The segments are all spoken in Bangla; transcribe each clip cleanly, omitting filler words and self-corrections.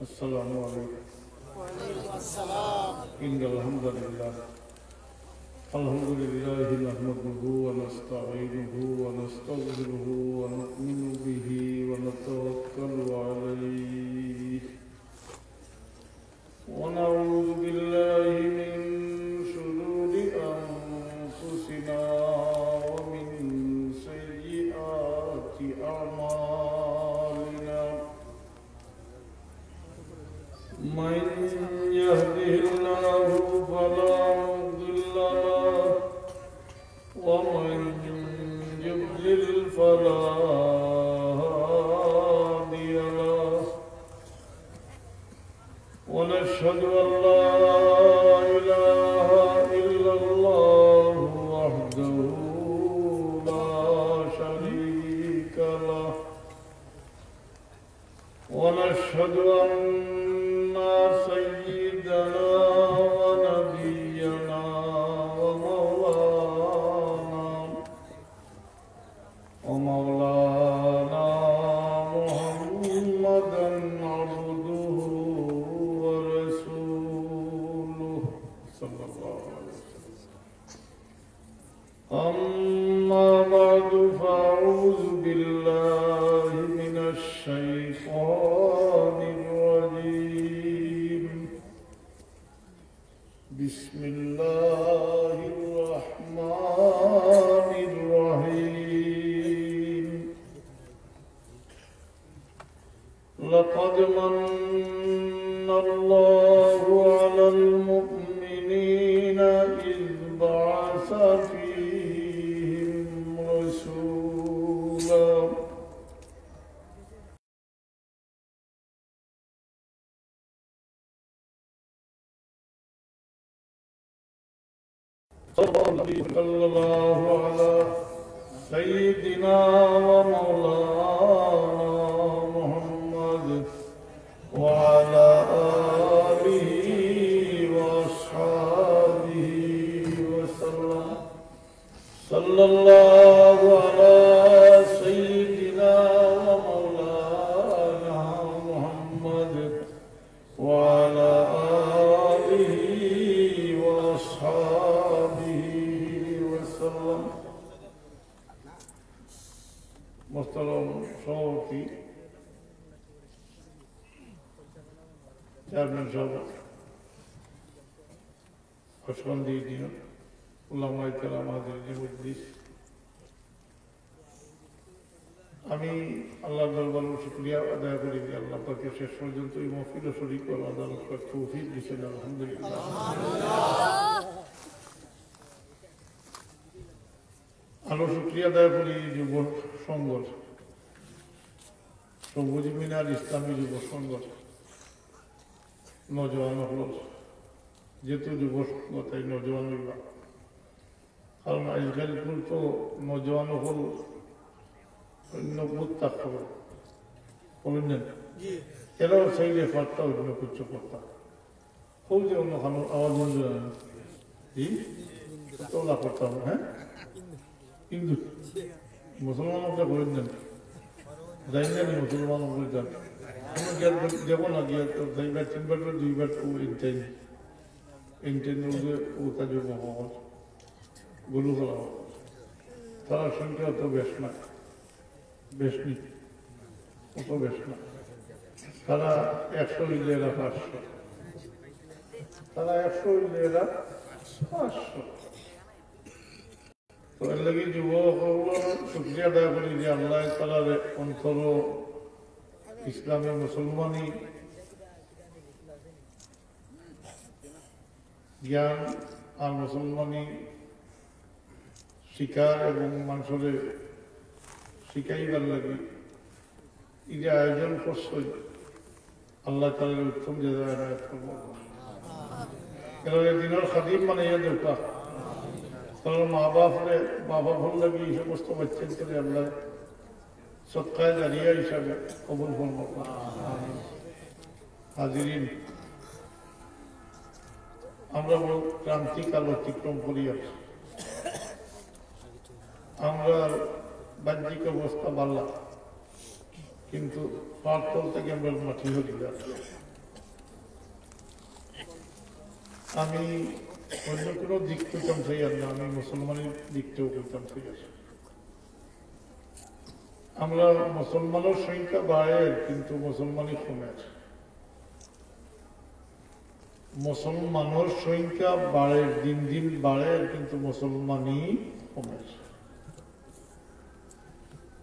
السلام عليكم. وعليكم السلام. إن الحمد لله نحمده ونستعينه ونستغفره ونؤمن به ونتوكل عليه ونعوذ بالله من شرور أنفسنا ومن سيئات أعمالنا من يهده الله فلا مضل له ومن يضلل فلا هادي له ونشهد أن لا إله إلا الله وحده لا شريك له ونشهد أن سيدنا ونبينا ومولانا محمدا عبده ورسوله صلى الله عليه وسلم. أما بعد فأعوذ بالله من الشيطان الرجيم. بسم الله الرحمن الرحيم. لقد من الله على المؤمنين إذ بعث فيهم رسولا صلى الله على سيدنا ومولانا محمد وعلى آله وأصحابه وسلم. صلى الله على سيدنا ومولانا محمد وعلى آله وأصحابه وسلم. محترم সভাপতি, চেয়ারম্যান সাহেব, অসন্দি ইউনিয়ন, উলামায়ে কেরাম, হাজিরিন মজলিস, আমি আল্লাহর দরবারে শুকরিয়া আদায় করি যে আল্লাহ পাকে শেষ পর্যন্ত এই মাহফিল ও শরীক করার তৌফিক দিয়েছেন, আলহামদুলিল্লাহ। আরো শুকরিয়া আদায় করি যুব সংগঠ, সবুজ মিনার ইসলামী যুব সংগঠ, নজওয়ান হল, যেহেতু যুব সংঘ তাই নজওয়ান বিভাগ, কারণ আজকাল তো নজওয়ান হল নব্বত টাকা বলেন, এরাও চাইলে পারতা অন্য কিছু করতাম, খুব যে অন্য খানোর আওয়াজ তোলা করতাম। হ্যাঁ, কিন্তু মুসলমানরা করেন না, যাই না মুসলমান যান দেবো না গিয়ে তো যাইবার তিনবার দুইবার ওটা যুব গরু করা তারা সংখ্যা অত বেশ না, বেশ নি অত বেশ না, তারা 100 হইলে এরা 500, তারা 100 হইলে এরা 500। তো এর লাগে যুবকগুলো শুকরিয়া আদায় করি যে আল্লাহ তাআলার অন্তর ইসলামী মুসলমানি জ্ঞান আর মুসলমানি শিকার এবং মানুষের শিখাইবার লাগে এই যে আয়োজন করছে, আল্লাহ তাআলার উত্তম জাযায় করবো। দিনের খাদিম মানে দেউতা, কারণ মা বাপ লাগে এই সমস্ত বাচ্চার করে আল্লাহ সৎকায় জারিয়া হিসাবে কবুল করবো। হাজিরিন, আমরা বড় ক্রান্তিকাল অতিক্রম করিয়া আমরা বাহ্যিক অবস্থা বাড়লাম, কিন্তু পাঠতল থেকে আমরা মাটি হয়ে যাচ্ছি। আমি অন্য কোনো দিক করতাম চাই আর না, আমি মুসলমানের দিকটাও করতাম চাই আর। আমরা মুসলমানের সংখ্যা বাড়ে কিন্তু মুসলমানই কমে। মুসলমানের সংখ্যা বাড়ে, দিন দিন বাড়ে, কিন্তু মুসলমানই কমে।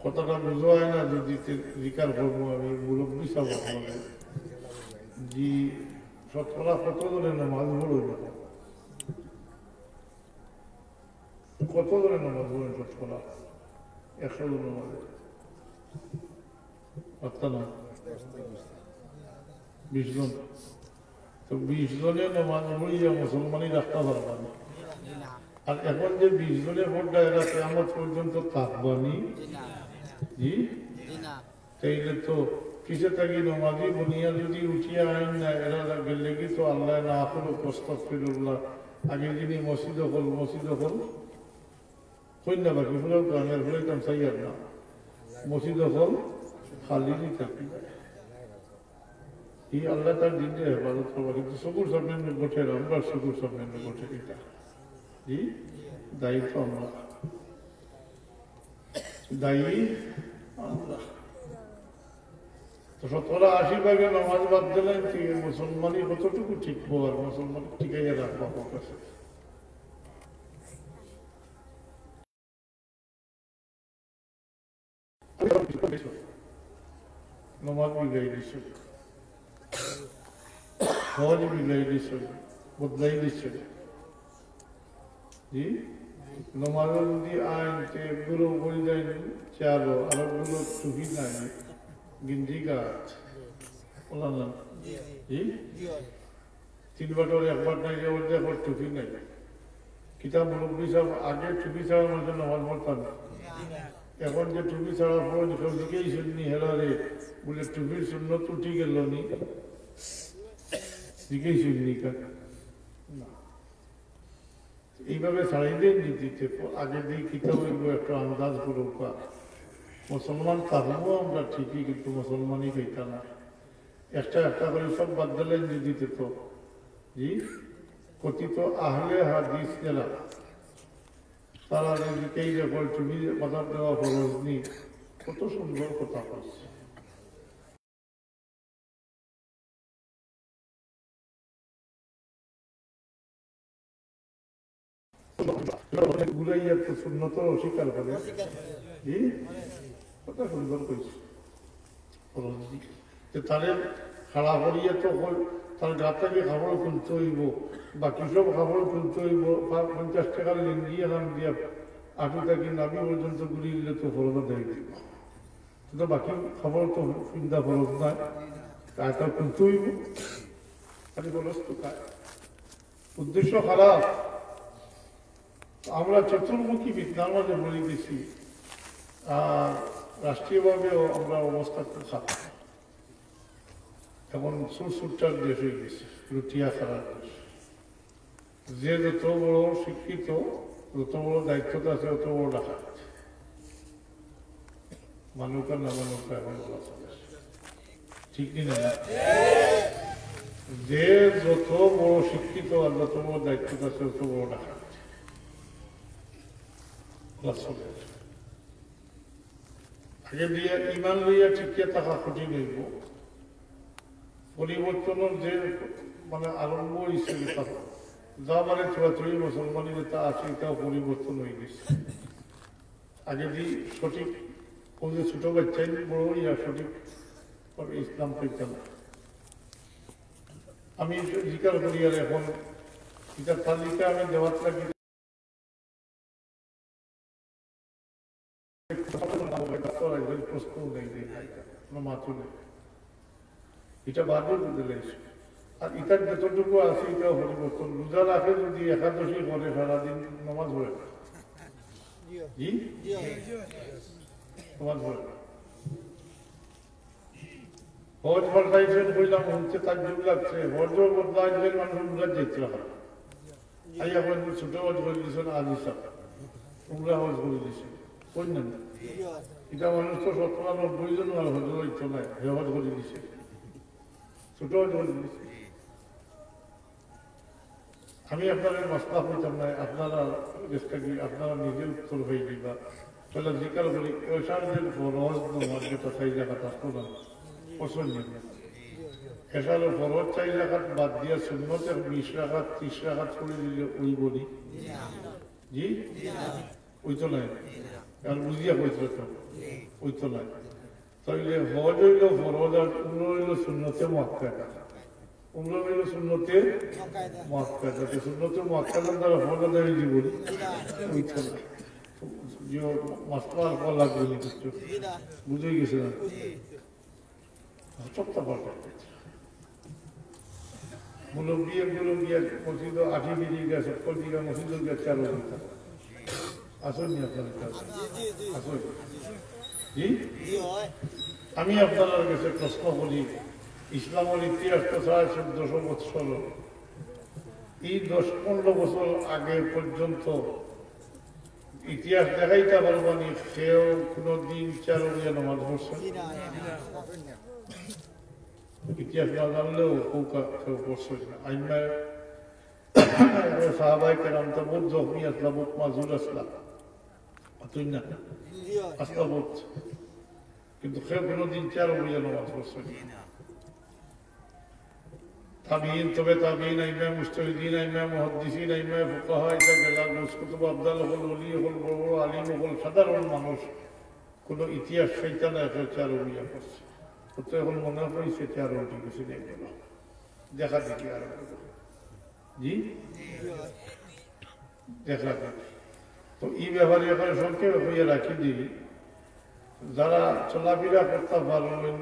কথাটা বুঝা হয় না যদি জিকার করবো আমি মুরব্বী সাহেব আপনাদের জি শতকরা কত ধরে নামাজ পড়ো না, কত ধরে নামাজ পড়েন শতকরা 100 জন নামাজে পারতা না 20 জন, তো 20 জনের নামাজ পড়িয়া মুসলমানই রাখতে পারবা না। আর এখন যে 20 জনের ভোটটা এরা কেয়ামত পর্যন্ত থাকবানি জি, তাইলে তো কিসে থাকি নমাজি বনিয়া যদি উঠিয়া আইন না এরা গেলে কি তো আল্লাহ না হলো প্রস্তাব ফিরুল্লাহ আগে যিনি মসজিদ হল কই না বাকি ফুলের প্রাণের ফুলে কাম চাইয়ার না মসজিদ হল খালি থাকি এই আল্লাহ তার দিনটা হেফাজত করবা, কিন্তু চকুর সামনে গোঠে আমরা চকুর সামনে গোঠে এটা জি দায়িত্ব আমরা দায়ী আমরা। তো শতকরা 80 নামাজ বাদ দিলেন মুসলমানই কতটুকু ঠিক হওয়ার মুসলমান ঠিকাইয়া রাখবা কাছে নমাজ বিগাই দিছ, হজ বিগাই দিছ, বদলাই দিছ জি। নমাজও যদি আইন একগুলো বই যায় চারো আর একগুলো টুপি নাই গিঞ্জি গাছ বললাম না জি 3 বাটর 1 বার নাই যে বলতে এখন টুপি নাই। কিতাব মুরব্বী সব আগে টুপি ছাড়া মধ্যে নামাজ পড়তাম, এখন যে টুপি ছাড়া পড়ে কেউ দিকেই শুননি হেরা রে বলে টুপির শূন্য টুটি গেল নি দিকেই শুননি না। এইভাবে ছাড়াইলে নীতিতে আগে দিয়ে কিতাব একটা আন্দাজ করুক মুসলমান থাকবো আমরা ঠিকই, কিন্তু মুসলমানই পেতা না একটা করে সব বাদ দিলেন নীতিতে তো জি কথিত আহলে হাদিস যারা তারা নিজেকেই যখন তুমি কথা দেওয়া ফরজ নি কত সুন্দর কথা বলছে। ঘুরাইয়া তো শূন্যত অস্বীকার করে কথা সুন্দর কইছে তারে খাড়া করিয়া তো তার গা থেকে খাবার খুলতে হইব, বাকি সব খাবার খুলতে হইব 50 টাকার লেঙ্গি এখন দিয়া আটু থাকি নাবি পর্যন্ত ঘুরিয়ে দিলে তো ফরজ দেয় দিব, তো বাকি খাবার তো চিন্তা ফরজ নাই তাটা খুলতে হইব খালি খরচ তো খায় উদ্দেশ্য খারাপ। আমরা চতুর্মুখী বিদ্যার মাঝে বলে দিছি আর রাষ্ট্রীয়ভাবেও আমরা অবস্থা খুব খারাপ, এখন সুরসুরটার দেশ হয়ে গেছে লুটিয়া খারাপ দেশ। যে যত বড় শিক্ষিত যত বড় দায়িত্বটা আছে অত বড় ডাকাত মানুকা না মানুকা এখন বলা চলে ঠিক কি না। যে যত বড় শিক্ষিত আর যত বড় দায়িত্বটা আছে অত বড় ডাকাত আগে দিয়ে ইমান লইয়া ঠিকিয়া থাকা কঠিন হইব। পরিবর্তনের যে মানে আরম্ভ হয়েছে যা মানে ছোড়াছড়ি মুসলমানি যেটা আছে এটাও পরিবর্তন হয়ে গেছে। আগে দিয়ে সঠিক ওই যে ছোট বাচ্চাই বড় ইয়া সঠিক ইসলাম পেতাম। আমি জিকার করি আর এখন এটার তালিকা আমি দেওয়ার লাগি এটা বাদও দিলে আর ইটার যতটুকু আছে এটাও পরিবর্তন। রোজা রাখে যদি একাদশী করে সারাদিন নামাজ পড়ে জি নামাজ পড়ে হজ পাল্টাইছেন বললাম হচ্ছে তার যুগ লাগছে হজও বদলাইছেন মানুষ উমরা যেতে হবে আই এখন ছোট হজ করে দিয়েছেন আলিসা উমরা হজ করে দিয়েছে কোন না এটা মানুষ তো 97 জন আর হজের ইচ্ছা নাই হজ করে দিয়েছে ছোট হজ করে দিয়েছে। আমি আপনাদের মশলা হইতাম না, আপনারা আপনারা নিজে উত্তর হয়ে দিবা। তাহলে জিকার করি এসারের ফরজ নমাজ যেটা 4 রাকাত আসতো না পছন্দ নেই। এসারের ফরজ 4 রাকাত বাদ দিয়া সুন্নতে 20 রাকাত 30 রাকাত করে দিলে ওই বলি জি ওই তো নাই আর বুঝিয়া কইতো তো ওই তো নাই। তাইলে হজ হইল ফরজ আর উমরা হইল সুন্নতে মুআক্কাদা। উমরা হইল সুন্নতে মুআক্কাদা। সুন্নতে মুআক্কাদার দ্বারা ফরজ আদায় জীবনী ওই তো না। যে মাস্টার কল লাগবে নি কিছু বুঝে গেছে না সবটা পাল্টা মুরব্বী মসজিদ 8 বেরিয়ে গেছে 70 দিকে মসজিদ গেছে 4 ঘন্টা আসুন নি আপনার কাছে আসুন জি আমি আপনার কাছে প্রশ্ন করি ইসলামের ইতিহাস তো 1400 বছর এই 10-15 বছর আগে পর্যন্ত ইতিহাস দেখাইতে পারবানি কেউ কোনদিন 4 ওয়াক্ত নামাজ পড়ছেন? ইতিহাস না জানলেও কেউ পড়ছেন না। আইমা সাহাবায়ে কেরাম তো বহুত জখমি আসলা, বহুত মাজুর আসলা, তুই না আসলা বহুত, কিন্তু কেউ কোনদিন 4 ওয়াক্ত নামাজ পড়ছেন না। তাবিঈন তবে তাবিঈন আইমা মুজতাহিদিন আইমা মুহাদ্দিসিন আইমা ফুকাহা এটা গেলা কুতুব আবদাল হল ওলি হল বড় বড় আলিম হল সাধারণ মানুষ কোনো ইতিহাস শৈতান একটা 4 ওয়াক্ত করছে। তো এখন মনে হয়েছে 4 ওয়াক্ত কিছু নেই দেখা দেখি আর জি দেখা দেখি। তো এই ব্যাপারে এখন সংক্ষেপে হইয়া রাখি দিই, যারা চলাফেরা করতে পারবেন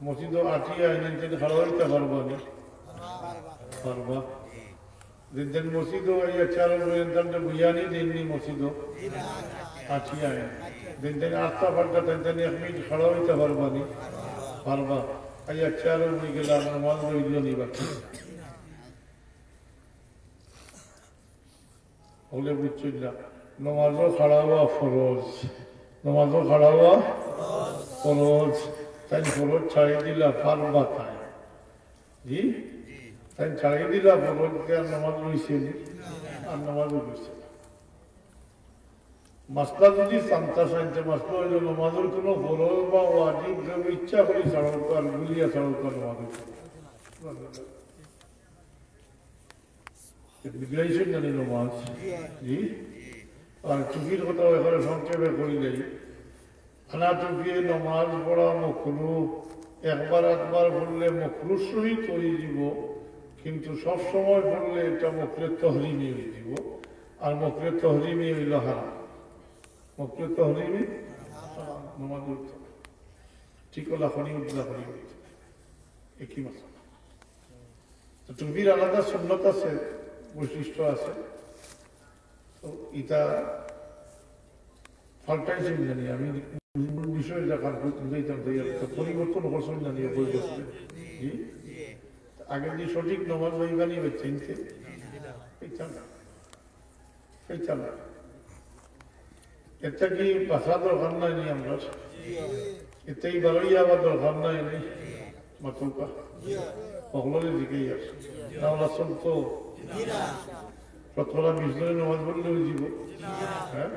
মসজিদ আটিয়া আইনেন যদি খাড়া হইতে পারবানি পারবা দিন মসজিদ 4 ওয়াক্ত বুঝানি দিননি মসজিদ আটিয়া আইন দিন আস্তা পাল্টা দিন 1 মিনিট খাড়া হইতে পারবানি পারবা। 4 ওয়াক্ত গেলে নামাজ রইল নি বাকি হলে বুঝছি না। নামাজও খাড়া হওয়া ফরজ, নামাজও খাড়া হওয়া ফরজ, তাই ফরজ ছাড়িয়ে দিলা পারবা তাই জি তাই ছাড়িয়ে দিলা ফরজকে আর নামাজ রয়েছে আর নামাজও রয়েছে। মাসলা যদি সান্তা সাইতে মাসলা হইল নামাজের কোনো ফরজ বা ওয়াজিব কেউ ইচ্ছা করি ছাড়াও আর গুলিয়া ছাড়াও নামাজ বিগড়াইছেন জানি নামাজ জি। আর চুকির কথাও এখানে সংক্ষেপে করিলেই আনা চুকিয়ে নামাজ পড়া মকরু, একবার একবার পড়লে মকরুর সহিত হয়ে যাব, কিন্তু সব সময় পড়লে এটা মকরে তহরিমি হয়ে যাব। আর মকরে তহরিমি হইল হারাম, মকরে তহরিমি নামাজ উঠতে ঠিক হলা খনি উঠলা খনি উঠতে একই মাস। টুপির আলাদা সুন্নত আছে, বৈশিষ্ট্য আছে। তো এটা পাল্টাইছেন জানি আমি বিষয়ে দেখার বুঝাইতাম পরিবর্তন করছেন জানি বই বসতে জি। আগে যে সঠিক নমাজ বইবানি চিনতে এটা কি বাসা দরকার নাই নি আমরা এতেই বারোই আবার দরকার নাই নি মাতুকা সকলের দিকেই আছে তাহলে আসল তো প্রথমে মিশরে নামাজ পড়লে জীব হ্যাঁ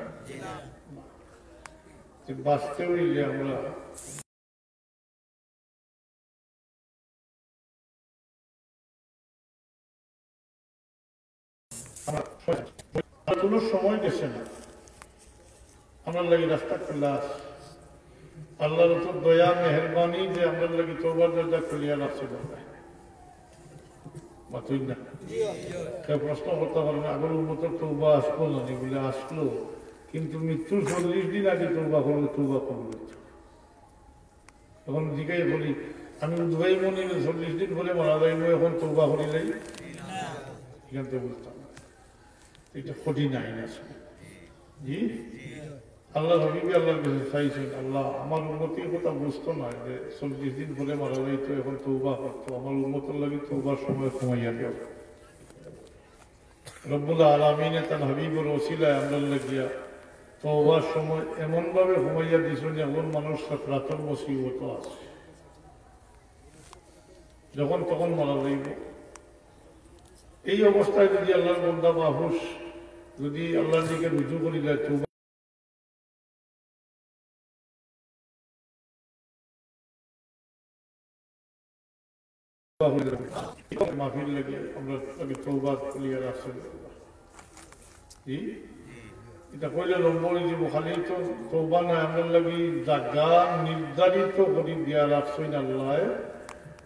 বাঁচতে হইলে আমরা কোনো সময় গেছে না, আমার লাগি রাস্তা খোলা আছে। আল্লাহর উপর দয়া মেহরবানি যে আমার লাগি তওবার দরজা খুলিয়া রাখছে মাতুই না। কেউ প্রশ্ন করতে পারবে আগের উম্মতের তওবা আসলো না বলে আসলো, কিন্তু মৃত্যুর 40 দিন আগে তওবা করলে তওবা করবে। এখন জিজ্ঞাই বলি আমি উদ্ভাই মনে 40 দিন পরে মারা যাইব, এখন তওবা করিলেই এখান থেকে বুঝতাম এটা কঠিন আইন আছে জি। আল্লাহ হাবিবি আল্লাহর কাছে চাইছেন আল্লাহ আমার উন্নতির কথা বুঝতো না যে 40 দিন পরে মারা যাইতো, এখন তওবা করতো, আমার উন্নতির লাগে তওবার সময় কমাইয়া দেব। রব্বুল আলামিন তার হাবিবের ওসিলায় আমরা লাগিয়া তওবার সময় এমনভাবে কমাইয়া দিয়েছেন যে এমন মানুষ সাকরাতুল মুসিবত আছে, যখন তখন মারা যাইব এই অবস্থায় যদি আল্লাহর বান্দা মাহফুজ যদি আল্লাহর দিকে রুজু করিলে তওবা মাহফিল লাগে আমরা তওবা করিয়া রাখছেন কি এটা কইলে লম্বর দিব খালি তো তওবা না আমরা লাগি জায়গা নির্ধারিত করে দিয়া রাখছেন আল্লাহ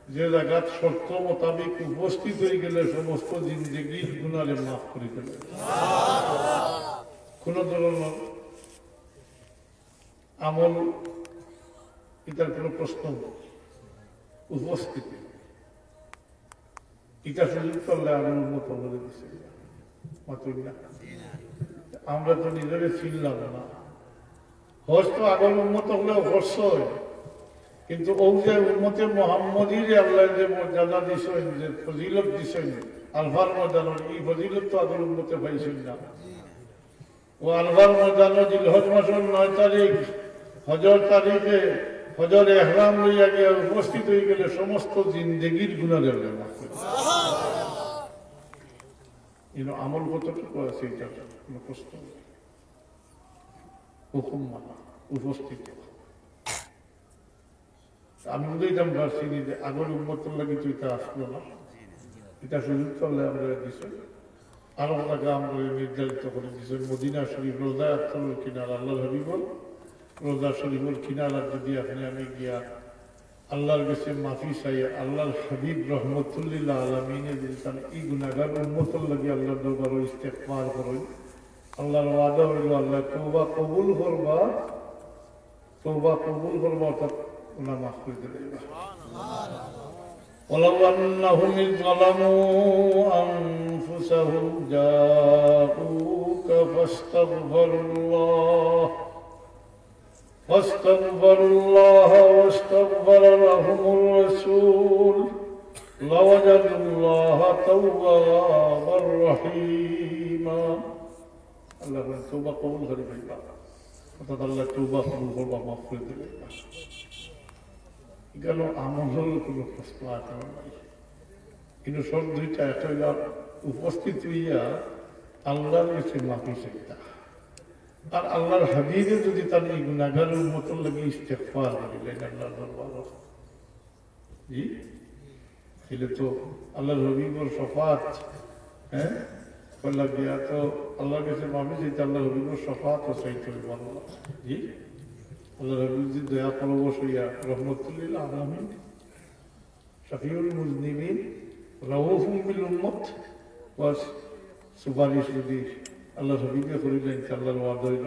যে জায়গাত শর্ত মোতাবেক উপস্থিত হয়ে গেলে সমস্ত জিন্দগির গুনারে মাফ করে দেবে কোন ধরনের আমল এটার কোনো প্রশ্ন উপস্থিতি এটা সুযোগ করলে আমি উন্নত বলে দিচ্ছি মাত্র না আমরা তো নিজেরে চিনলাম না হজ তো আগর উন্মত হলেও হর্ষ হয় কিন্তু ও যে উম্মতে মুহাম্মদীর আল্লাহ যে মর্যাদা দিছেন যে ফজিলত দিছেন আলফার ময়দানের এই ফজিলত তো আগর উম্মতে পাইছেন না ও আলফার ময়দানে জিলহজ মাসের 9 তারিখ হজর তারিখে হজর ইহরাম লইয়া গিয়ে উপস্থিত হয়ে গেলে সমস্ত জিন্দেগির গুনাহ যাবে না আমল কতটুকু আছে এটা কোনো প্রশ্ন হুকুম মানা উপস্থিত আমি বুঝাইতাম পারছি যে আগের উন্মতর লাগে তো এটা আসলো না এটা সুযোগ করলে আমরা দিচ্ছি আরো টাকা আমরা নির্ধারিত করে দিচ্ছি মদিনা শরীফ রোজা আফতারের কিনার আল্লাহ হাবিবর রোজা শরীফের কিনারা যদি আপনি আমি গিয়া আল্লাহর কাছে মাফি চাই আল্লাহর হাবিব রহমতুল্লাহ আলমিনে দিলতান এই গুনাহগার উম্মতর লাগে আল্লাহর দরবারে ইস্তেগফার করুন আল্লাহর ওয়াদা হইল আল্লাহ তওবা কবুল করবা অর্থাৎ গুনাহ মাফ করে দেবে ولو أنهم إذ ظلموا أنفسهم جاءوك فاستغفروا الله واستغفر لهم الرسول لوجدوا الله توابا رحيما الله توبة قبول غريب الله অর্থাৎ আল্লাহ তওবা কবুল করবা মাফ করে দেবে গেল আমল কোনো প্রশ্ন আসে নাই কিন্তু সব দুইটা একটা হইল উপস্থিত হইয়া আল্লাহর কাছে মাফি চাইতা আর আল্লাহর হাবিবে যদি তার এই গুনাহগারের উম্মতের লাগি ইস্তেগফার করিলেন আল্লাহর দরবারে জি তাহলে তো আল্লাহর হাবিবের শফাত হ্যাঁ করলা দিয়া তো আল্লাহর কাছে মাফি চাইতে আল্লাহর হাবিবের শফাতও চাইতে হইব আল্লাহ জি আল্লাহর হাবিব যদি দয়া পরবশ হইয়া রহমতুল্লাহ আলামিন শাফিউল মুজনিবিন রাউফুম বিল উম্মত ওয়াস সুপারিশ যদি আল্লাহ হাবিবে করিলেন আল্লাহর ওয়াদা হইল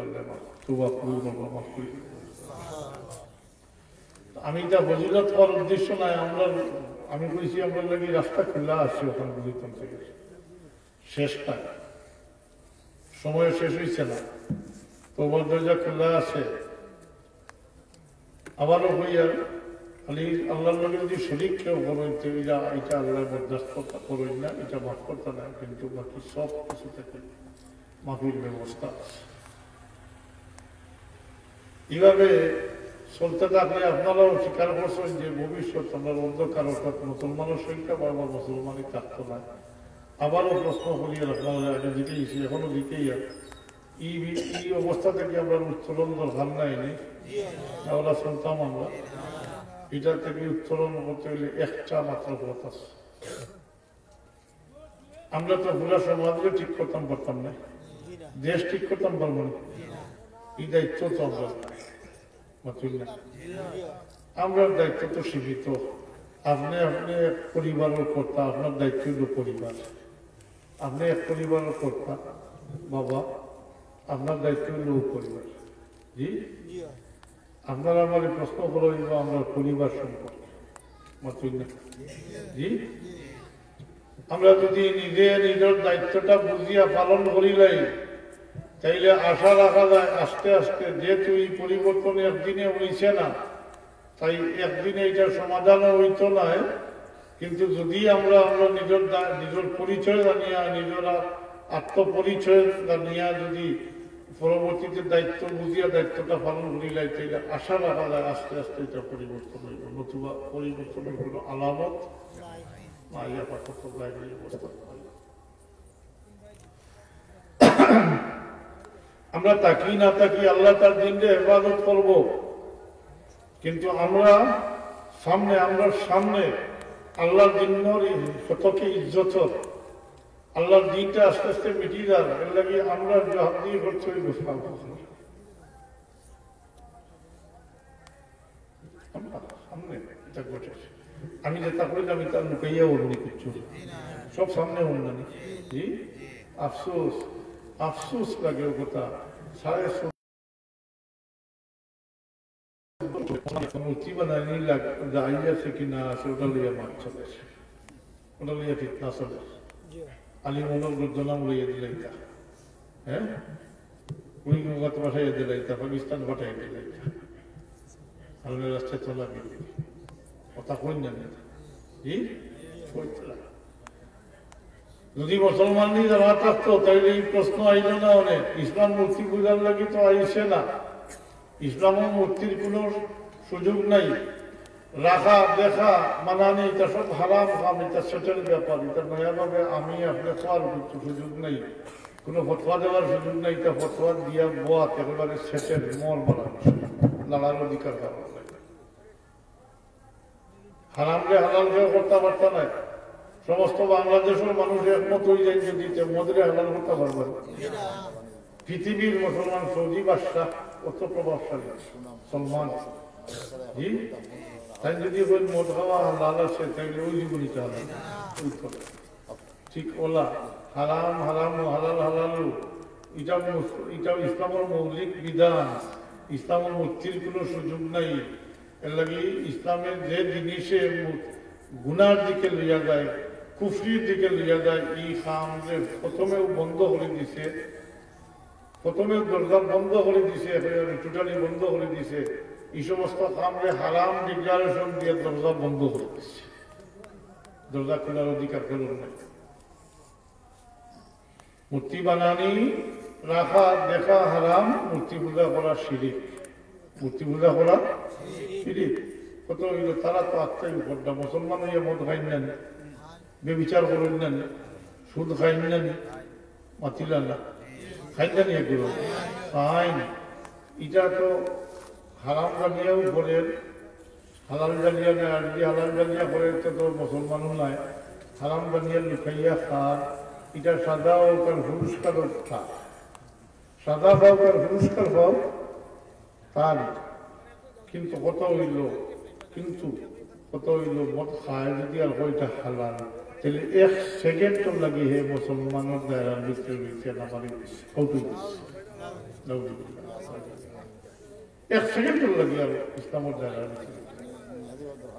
তওবা কবুল করবা মাফ করে আমি এটা ফজিলত করার উদ্দেশ্য নাই আমরা আমি কইছি আমরা লাগি রাস্তা খোলা আছে ওখানে বুঝিতাম থেকে শেষটা সময় শেষ হয়েছে না তওবার দরজা খোলা আছে আবারও হইয়া খালি আল্লাহর লগে যদি শরীক কেউ করেন তো এটা আল্লাহ বরদাস্ত করেন না এটা মাফ করতে না কিন্তু বাকি সব কিছু থেকে মাফির ব্যবস্থা আছে এইভাবে চলতে থাকলে আপনারাও স্বীকার করছেন যে ভবিষ্যৎ আমরা অন্ধকার অর্থাৎ মুসলমানের সংখ্যা বারবার মুসলমানই থাকতো না আবারও প্রশ্ন করিয়া আপনারা আগে দিকেইছি এখনো দিকেই এই অবস্থা থেকে আমরা উত্তোলন দরকার নাই আমরা শুনতাম আমরা এটা থেকে উত্তোলন করতে গেলে একটা মাত্র পথ আছে আমরা তো পুরা সমাজকে ঠিক করতাম পারতাম না দেশ ঠিক করতাম পারবো না এই দায়িত্ব তো আমরা আমরা দায়িত্ব তো সীমিত আপনি এক পরিবারের কর্তা আপনার দায়িত্ব হল পরিবার আপনি এক পরিবারের কর্তা বাবা আপনার দায়িত্ব হল পরিবার জি আপনারা আমার প্রশ্ন করে দিব আমরা পরিবার সম্পর্কে জি আমরা যদি নিজের দায়িত্বটা বুঝিয়া পালন করিলাই তাইলে আশা রাখা যায় আস্তে আস্তে যেহেতু এই পরিবর্তন একদিনে হইছে না তাই একদিনে এটার সমাধানও হইতো না কিন্তু যদি আমরা নিজের পরিচয় জানিয়া নিজেরা আত্মপরিচয় জানিয়া যদি পরবর্তীতে দায়িত্ব বুঝিয়া দায়িত্বটা পালন করিলাই তাইলে আশা রাখা যায় আস্তে আস্তে এটা পরিবর্তন হইব নতুবা পরিবর্তনের কোনো আলামত না ইয়া পাঠক অবস্থা আমরা তাকি না তাকি আল্লাহ তার দিনকে হেফাজত করব, কিন্তু আমরা সামনে আল্লাহর দিনের কতকে ইজ্জত, আল্লাহর দিনটা আস্তে আস্তে মিটিয়ে যাবে। এর লাগে আমরা জবাব দিয়ে করতে হইব। সামনে এটা ঘটেছে, আমি যেটা করি আমি তার লুকাইয়া অন্য কিছু সব সামনে অন্যানি। জি আফসোস, আফসোস লাগে ও কথা। মূর্তি বানানি আছে কিনা আছে, ওটা লইয়া মাছ চলেছে, ওটা লইয়া ফিতনা চলেছে। আলী মনোর নাম লইয়া দিলাইতা, হ্যাঁ উনি মুগাত পাঠাইয়া দিলাইতা, পাকিস্তান পাঠাইয়া দিলাইতা, আল্লাহ রাস্তায় চলা গেল কথা কই না। জি যদি মুসলমান জামা থাকতো তাহলে এই প্রশ্ন আইল না। অনেক ইসলাম মূর্তি পূজার লাগে তো আইসে না। ইসলামের মূর্তির কোনো সুযোগ নাই, রাখা দেখা মানানি এটা সব হারাম কাম, এটা সেটেল ব্যাপার। এটা নয়াভাবে আমি আপনি খাওয়ার সুযোগ নেই, কোনো ফতোয়া দেওয়ার সুযোগ নেই। এটা ফতোয়া দিয়া বোয়াত একেবারে সেটেল মর বানানো, লড়ার অধিকার পাওয়া যায়। হারামকে হালালকে করতে পারত না। সমস্ত বাংলাদেশের মানুষ একমত হয়ে যায় যদি মদরে হালাল করতে পারবে। পৃথিবীর মুসলমান সৌদি বাদশাহ কত প্রভাবশালী সলমান, জি তাই যদি ওই মদ খাওয়া হালাল আছে তাইলে ওই জীবনীতে হালাল ঠিক ওলা হারাম হারাম হালাল হালালু এটা ইসলামের মৌলিক বিধান। ইসলামের মূর্তির কোনো সুযোগ নাই। এর লাগে ইসলামের যে জিনিসে গুনার দিকে লইয়া যায়, কুফরির দিকে লইয়া যায়, এই খাম যে প্রথমেও বন্ধ করে দিছে, প্রথমে দরজা বন্ধ করে দিছে, টোটালি বন্ধ করে দিছে। এই সমস্ত কামরে হারাম ডিক্লারেশন দিয়ে দরজা বন্ধ করে দিচ্ছে, দরজা খোলার অধিকার ফেরত নাই। মূর্তি বানানি রাখা দেখা হারাম, মূর্তি পূজা করা শিরিক, মূর্তি পূজা করা শিরিক। কত হইল তারা তো আত্মাই উপরটা মুসলমান হইয়া মদ খাইন নেন, বেবিচার করেন নেন, সুদ খাইন নেন, মাতিলা না খাইন নেন, এগুলো আইন এটা তো হারাম জানিয়াও করেন, হালাল জানিয়া নেয়। আর যদি হালাল জানিয়া করে তো মুসলমানও নাই, হারাম জানিয়া লুকাইয়া খান, এটা সাদা ও তার পুরস্কারও খা, সাদা পাও তার পুরস্কার পাও তার। কিন্তু কত হইল মদ খায় যদি আর ওইটা হালাল, তাহলে 1 সেকেন্ড লাগে হে মুসলমানের দায়রার ভিতরে নামারি কৌতুক 1 সেকেন্ড লাগে আর ইসলামের দায়রার ভিতরে।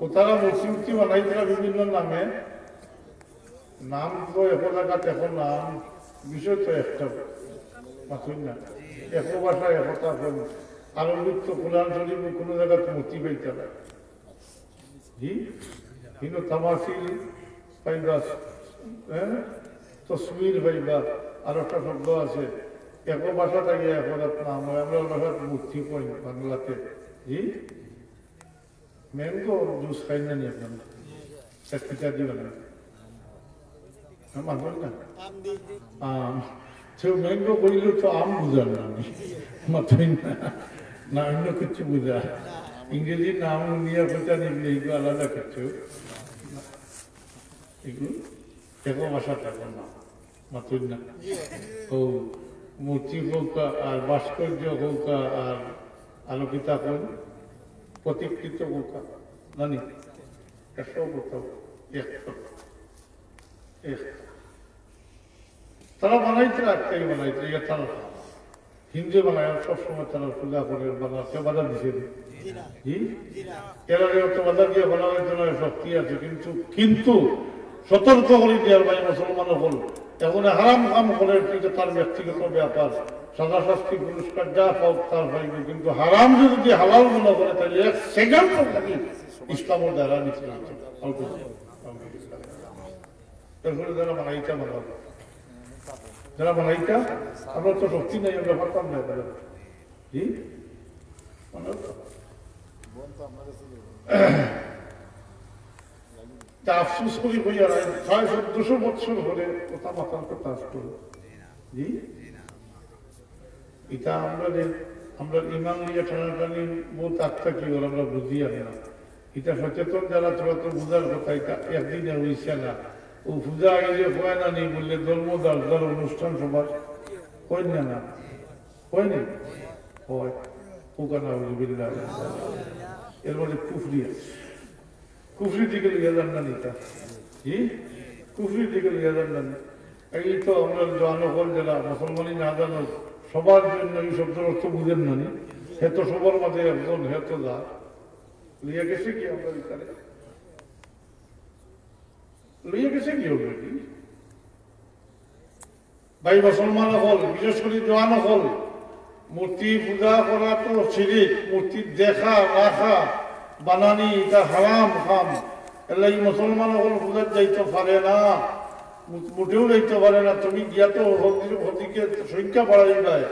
ও তারা মূর্তি বানাইছিলা বিভিন্ন নামে, নাম তো এখন জায়গাতে এখন নাম বিষয় তো একটা মাথুন না, এক ভাষায় একতা আরবিক তো কোরআন শরীফ কোনো জায়গাতে মূর্তি পাইতে না। জি কিন্তু তামাসিল পাইবা, হ্যাঁ তসবির পাইবা, আর একটা শব্দ আছে এক ভাষা থাকে এখন নাম হয়, আমরা ভাষার মূর্তি পাই বাংলাতে। জি ম্যাঙ্গো জুস খাই না নি আপনার চাকরিটা দিবেন না মানুষ না আম সেও ম্যাঙ্গো করিলেও তো আম বুঝান না আমি মাথায় না অন্য কিছু বুঝা। ইংরেজির নাম নিয়ে কথা নিবি এইগুলো আলাদা কিছু, এগুলো দেখো ভাষা থাকো না মাথুর না। ও মূর্তি হোক আর ভাস্কর্য হোক আর আলোকিতা হোক প্রতিকৃত হোক জানি একশো কোথাও তারা বানাইতে একটাই বানাইতে তারা হিন্দু বানায় সবসময় তারা পূজা করে বানাতে বাধা দিছে। জি এরা তো বাধা দিয়ে বানানোর জন্য শক্তি আছে, কিন্তু সতর্ক করে দেওয়ার ভাই মুসলমান হল এখন হারাম কাম করে তার ব্যক্তিগত ব্যাপার, সাদা শাস্তি পুরস্কার যা পাও তার ভাইব। কিন্তু হারাম যদি হালাল মনে করে তাহলে 1 সেকেন্ড লাগে ইসলামের দ্বারা নিচে এরপরে যারা বানাইটা বানাবো, যারা বানাইটা আমরা তো শক্তি নেই, আমরা পারতাম না। জি আফসোস করি হইয়া 600-700 বছর হলে কথা মাথার কথা আসতো। জি এটা আমরা ইমান নিয়ে টানাটানি বহুত আত্মা কি ওর আমরা বুঝি আমি না। এটা সচেতন যারা তোরা তো বুঝার কথা, এটা একদিনে হইছে না। ও পূজা আগে হয় না নেই বললে ধর্মদার যার অনুষ্ঠান সবার হয় না, না হয়নি হয় ওখানে বিল্লাহ। এর মধ্যে কুফরি আছে, কুফরি দিকে লিয়ে যান না নিতা, জি কুফরি দিকে লিয়ে যান না। এই তো আমরা জনগণ যারা মুসলমানই না জানো সবার জন্য এই শব্দের অর্থ বুঝেন না, হে তো সবার মাঝে একজন, হে তো যা লিয়ে গেছে কি আমরা এখানে লিয়ে গেছে কি অলরেডি। ভাই মুসলমান হল, বিশেষ করে জোয়ান হল, মূর্তি পূজা করা তো শিরিক, মূর্তি দেখা রাখা বানানি এটা হারাম খাম। এলাই মুসলমান হল পূজার যাইতে পারে না, মোটেও যাইতে পারে না। তুমি গিয়া তো হদিকে সংখ্যা বাড়াই যায়,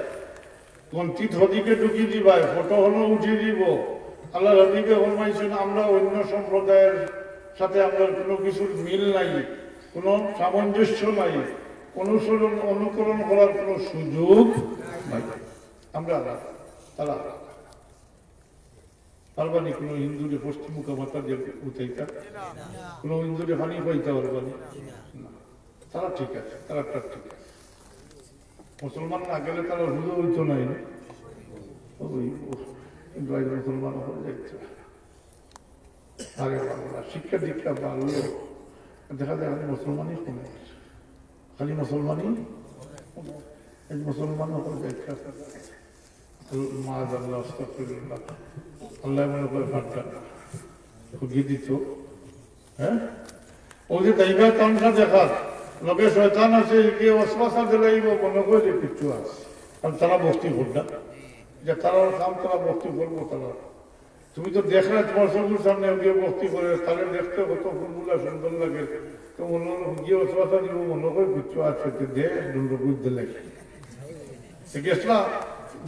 কন্তিত হদিকে ঢুকিয়ে দিবাই, ফটো হলো উঠিয়ে দিব। আল্লাহ রবিকে ফরমাইছেন আমরা অন্য সম্প্রদায়ের সাথে আমরা কোনো কিছুর মিল নাই, কোনো সামঞ্জস্য নাই, অনুকরণ করার কোনো সুযোগ নাই। আমরা তারা পারবানি কোনো হিন্দুরে পশ্চিমুখা মাথা দিয়ে উঠাইতা, কোনো হিন্দুরে হানি পাইতে পারবানি না। তারা ঠিক আছে, তারা ঠিক আছে। মুসলমান না গেলে তারা হুজুর হইতো নাই, কিন্তু মুসলমান হয়ে যাচ্ছে। আরে বাংলা শিক্ষা দীক্ষা বাড়লে দেখা যায় খালি মুসলমানই কমে গেছে, খালি মুসলমানই মুসলমান হয়ে যাচ্ছে। আল্লাহ মনে করে ফাটটা খুঁজিয়ে দিত। হ্যাঁ ও যে দাইবা তামসা দেখার লোকে শয়তান আছে কে ওয়াসওয়াসা দিলাইব মনে করে যে কিচ্ছু আছে, কারণ তারা বস্তি করটা যে তারা কাম তারা বস্তি করবো। তারা তুমি তো দেখলে তোমার চোখের সামনে গিয়ে বস্তি করে, তাহলে দেখতে কত ফুলগুলা সুন্দর লাগে, তো মনে গিয়ে ওয়াসওয়াসা দিব মনে করে কিচ্ছু আছে, দেখ দুটো বুঝতে লাগে গেছলা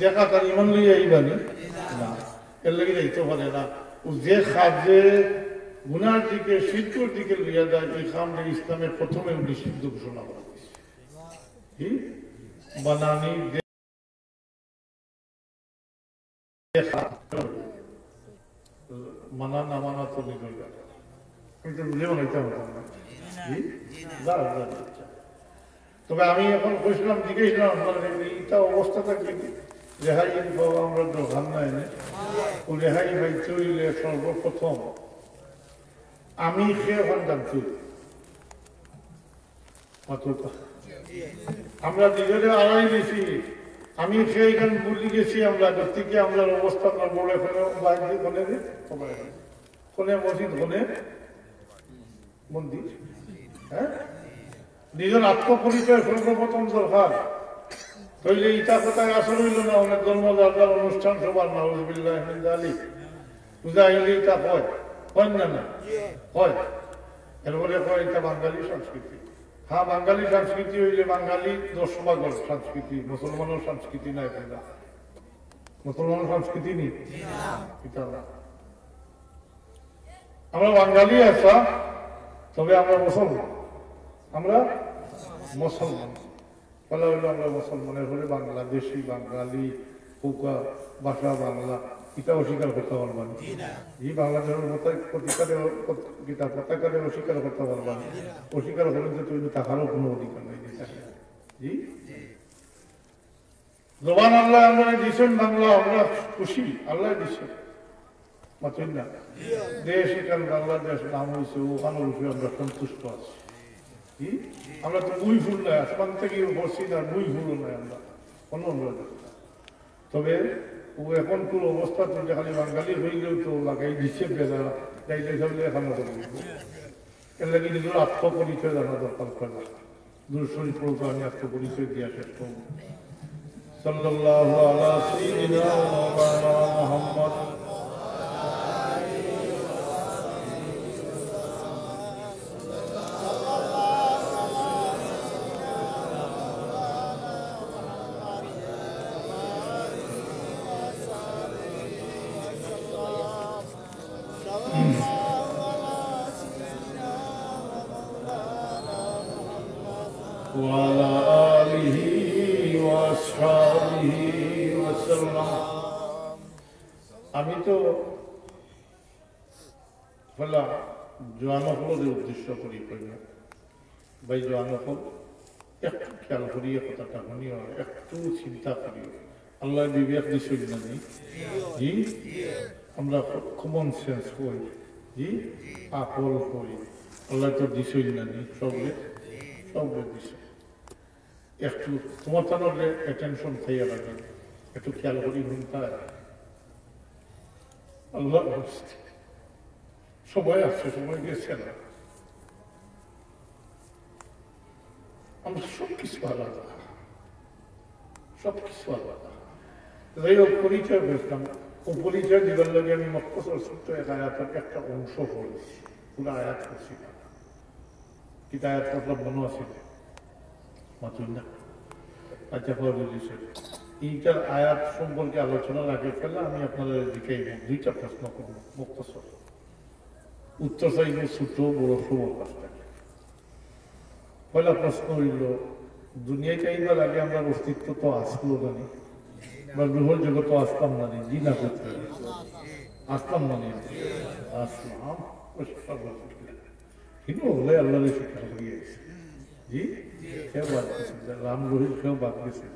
দেখা তার ইমান লইয়া আইবানি না, এর লাগে যাইতে পারে না। ও যে খাদ্যে গুনার দিকে শিল্পর দিকে লইয়া যায়, এই খামটা ইসলামের প্রথমে নিষিদ্ধ ঘোষণা করা হয়েছে। কি বানানি মানা না মানা তো নিকল কিন্তু বুঝেও নাইতে হতাম না। তবে আমি এখন কইছিলাম জিজ্ঞেসলাম এইটা অবস্থাটা কি রেহাই বাবা আমরা দোকান নাই ও রেহাই ভাই চইলে সর্বপ্রথম আমি সে ওখান জানছি আমরা নিজেরা আড়াই গেছি, আমি সে এখানে বুঝি গেছি আমরা থেকে আমরা অবস্থা বড় এখানে বাইরে ফোনে মসজিদ ফোনে মন্দির। হ্যাঁ নিজের আত্মপরিচয় সর্বপ্রথম দরকার, তৈলে ইটা কোথায় আসর হইল না। অনেক ধর্মদার অনুষ্ঠান সবার নাউজুবিল্লাহ মিন যালিক পূজা হইলে ইটা হয় না না হয়, এরপরে কয় এটা বাঙালি সংস্কৃতি। হ্যাঁ বাঙালি সংস্কৃতি হইলে বাঙালি 10 ভাগের সংস্কৃতি, মুসলমানের সংস্কৃতি নাই পূজা, মুসলমানের সংস্কৃতি নেই এটা না। আমরা বাঙালি আছা তবে আমরা মুসলমান, আমরা মুসলমান বলা হইলো আমরা মুসলমানের হলে বাংলাদেশি বাঙালি পোকা ভাষা বাংলা এটা অস্বীকার করতে পারবেন, এই বাংলাদেশের পতাকারে অস্বীকার করতে পারবেন। অস্বীকার করেন যে তুমি টাকারও কোনো অধিকার নেই। জি জবান আল্লাহ আমরা দিচ্ছেন বাংলা, আমরা খুশি আল্লাহ দিচ্ছেন মাত্র না। দেশ এখানে বাংলাদেশ নাম হয়েছে, ওখানে উঠে আমরা সন্তুষ্ট আছি। আমরা তো মুই ফুল নাই, আসমান থেকে বসছি না, মুই ফুলও নাই আমরা কোনো অনুরোধ। তবে ও এখন কোন অবস্থা তো খালি বাঙালি হইলেও তো লাগাই দিচ্ছে বেলা যাইতে থাকলে এখানে এর লাগে নিজের আত্মপরিচয় জানা দরকার করে না। দূর শরীফ পড়তো আমি আত্মপরিচয় দিয়া শেষ করবো। সাল্লাল্লাহু আলা সাইয়্যিদিনা মাওলানা মুহাম্মদ وعلى آله وأصحابه আমি তো বললাম জোয়ানসকলের উদ্দেশ্য করি কইনা ভাই জোয়ানসকল একটু খেয়াল করিয়ে কথাটা শুনিও একটু চিন্তা করিও আল্লাহ বিবেক দিছিল না জি আমরা কমন সেন্স হই জি আকল হই আল্লাহ তো দিছিল না সবলে দিছে একটু তোমার তাহলে অ্যাটেনশন খাইয়া লাগে একটু খেয়াল করি ঘুমটা আল্লাহ সবাই আছে সময় গেছে না আমরা সবকিছু আলাদা সবকিছু আলাদা যাই হোক পরিচয় পেয়েছিলাম ও পরিচয় দিবার লাগে আমি মক্কসর ছোট্ট এক আয়াতের একটা অংশ পড়েছি পুরো আয়াত করছি না কিন্তু আয়াত আপনার মনে আছে মাতুন না আচ্ছা পরে দিয়েছে এইটার আয়াত সম্পর্কে আলোচনার আগে ফেলে আমি আপনাদের জিজ্ঞাইব দুইটা প্রশ্ন করব মুক্তসর উত্তর চাইব ছোট বড় সবর কাজটা পয়লা প্রশ্ন হইল দুনিয়ায় চাইবার আগে আমরা অস্তিত্ব তো আসলো জানি বা গ্রহর জগৎ আসতাম না জি না করতে আসতাম না আসলাম কিন্তু হলে আল্লাহ শিক্ষা করিয়ে জি কেউ বাদ গেছে রাম রহিত কেউ বাদ গেছে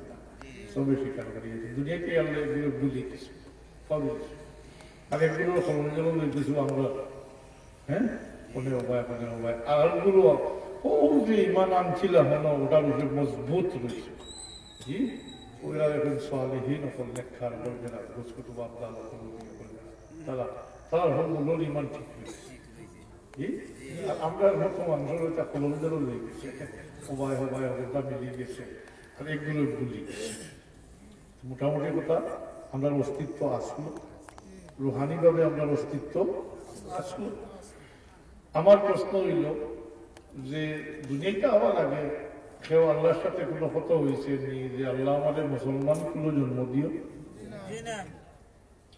সবে স্বীকার করিয়েছে দুনিয়াকে আল্লাহ এগুলো বুঝিয়েছে সবই আর এগুলো সমাজেরও কিছু আমরা হ্যাঁ কোনে উপায় আরগুলো ও যে ইমান আনছিলাম ওটার উপরে মজবুত রয়েছে জি ওরা এখন সালেহীন ওপর লেখার করবে না গোসকুটু বাপদা তারা মূলর ইমান ঠিক রয়েছে জি আর আমরা মতো মানুষের ওইটা কলমদেরও লেগেছে উপায় ওটা মিলিয়ে গেছে আর এগুলো ভুলি গেছে মোটামুটি কথা আমরা অস্তিত্ব আসলো রুহানিভাবে আমরা অস্তিত্ব আসলো আমার প্রশ্ন হইল যে দুনিয়াটা হওয়ার আগে কেউ আল্লাহর সাথে কোনো কথা হয়েছে নি যে আল্লাহ আমাদের মুসলমান কোনো জন্ম দিও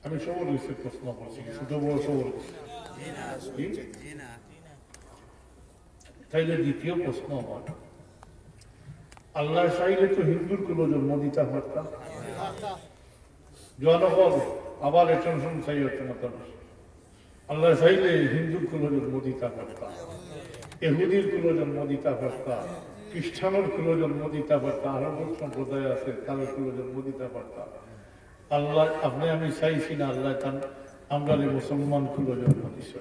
আমি সবর হয়েছে প্রশ্ন করছি ছোট বড় সবর তাইলে দ্বিতীয় প্রশ্ন আমার আল্লাহ চাইলে তো হিন্দুর কোনো জন্ম দিতে পারতাম জনগণ আবার এটেনশন চাই হচ্ছে মতো আল্লাহ চাইলে হিন্দুর কোনো জন্ম দিতে পারতাম এহুদির কোনো জন্ম দিতে পারতাম খ্রিস্টানের কোনো জন্ম দিতে পারতাম আরো সম্প্রদায় আছে তাদের কোনো জন্ম দিতে পারতাম আল্লাহ আপনি আমি চাইছি না আল্লাহ আমরা মুসলমান কোনো জন্ম দিছে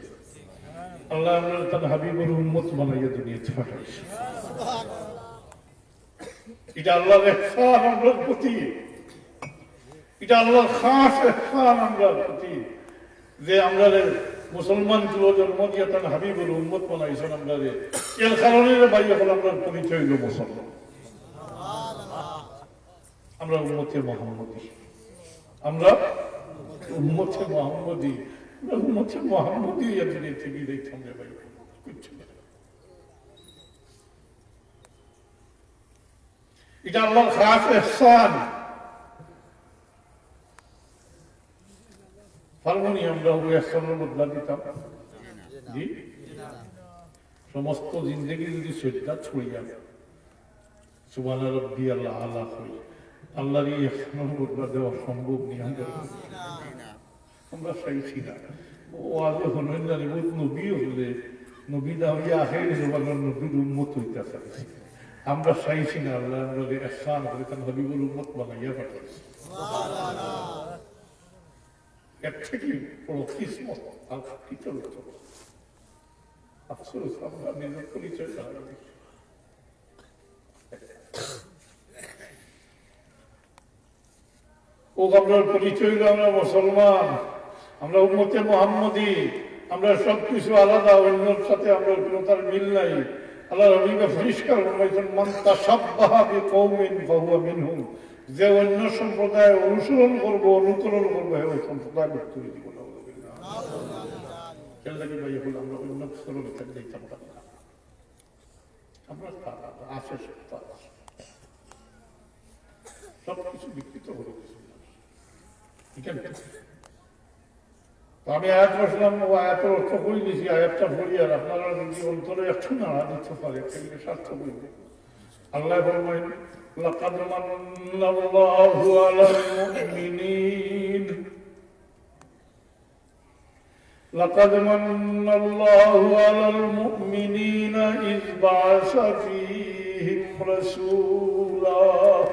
আল্লাহ আমরা তার হাবিবুর উম্মত বানাইয়া দুনিয়াতে পাঠাইছে এটা আল্লাহর ইহসান আমরার প্রতি এটা আল্লাহর খাস ইহসান আমরার প্রতি যে আমরা মুসলমান গুলো জন্ম দিয়ে তার হাবিবুর উম্মত বানাইছেন আমরা এর কারণে বাইরে হল আমরা পরিচয় হইল মুসলমান আমরা উম্মতে মোহাম্মদী আমরা উম্মতে মোহাম্মদী উম্মতে মোহাম্মদী এদিকে থেকে দেখতাম রে ভাই কিচ্ছু না এটা আল্লাহর খাস ইহসান পারবনি আমরা ইহসানের বদলা দিতাম জি সমস্ত জিন্দগি যদি শ্রদ্ধা ছড়িয়া সুবহান রাব্বি আল্লাহ আলা হই আল্লাহর ইহসানের বদলা দেওয়া সম্ভব নেই আমরা চাইছি না ও আগে হলেন জানি নবী হলে নবী না হইয়া আখের জবানের নবীর উম্মত হইতে চাইছি আমরা চাইছি না আল্লাহ আমরা ইহসান করে তার হাবিবুল উম্মত বানাইয়া পাঠাইছি এর থেকে বড় কিসমত আর কি চলত আফসোস আমরা নিজের পরিচয় জানাই ও আমরা পরিচয় আমরা মুসলমান আমরা উম্মতে মুহাম্মদী আমরা সবকিছু আলাদা অন্যর সাথে আমরা কোনো তার মিল নাই আল্লাহ নবীকে পরিষ্কার বলেছেন মান তাশাব্বাহা বিকওমিন ফাহুয়া মিনহুম যে অন্য সম্প্রদায় অনুসরণ করবো অনুকরণ করবো ওই সম্প্রদায় ব্যক্তি দিব না কেল্লাকে ভাই হল আমরা অন্য সরল থেকে দেখতাম না আমরা আছে সবকিছু বিকৃত করে আমি আয়াত বসলাম ও আয়াতের অর্থ করে দিয়েছি আয়াতটা পড়ি আর আপনারা যদি অন্তরে একটু নাড়া দিতে পারে সেগুলো স্বার্থ করবে আল্লাহ বলবেন لقد من الله على المؤمنين لقد من الله على المؤمنين إذ بعث فيهم رسولا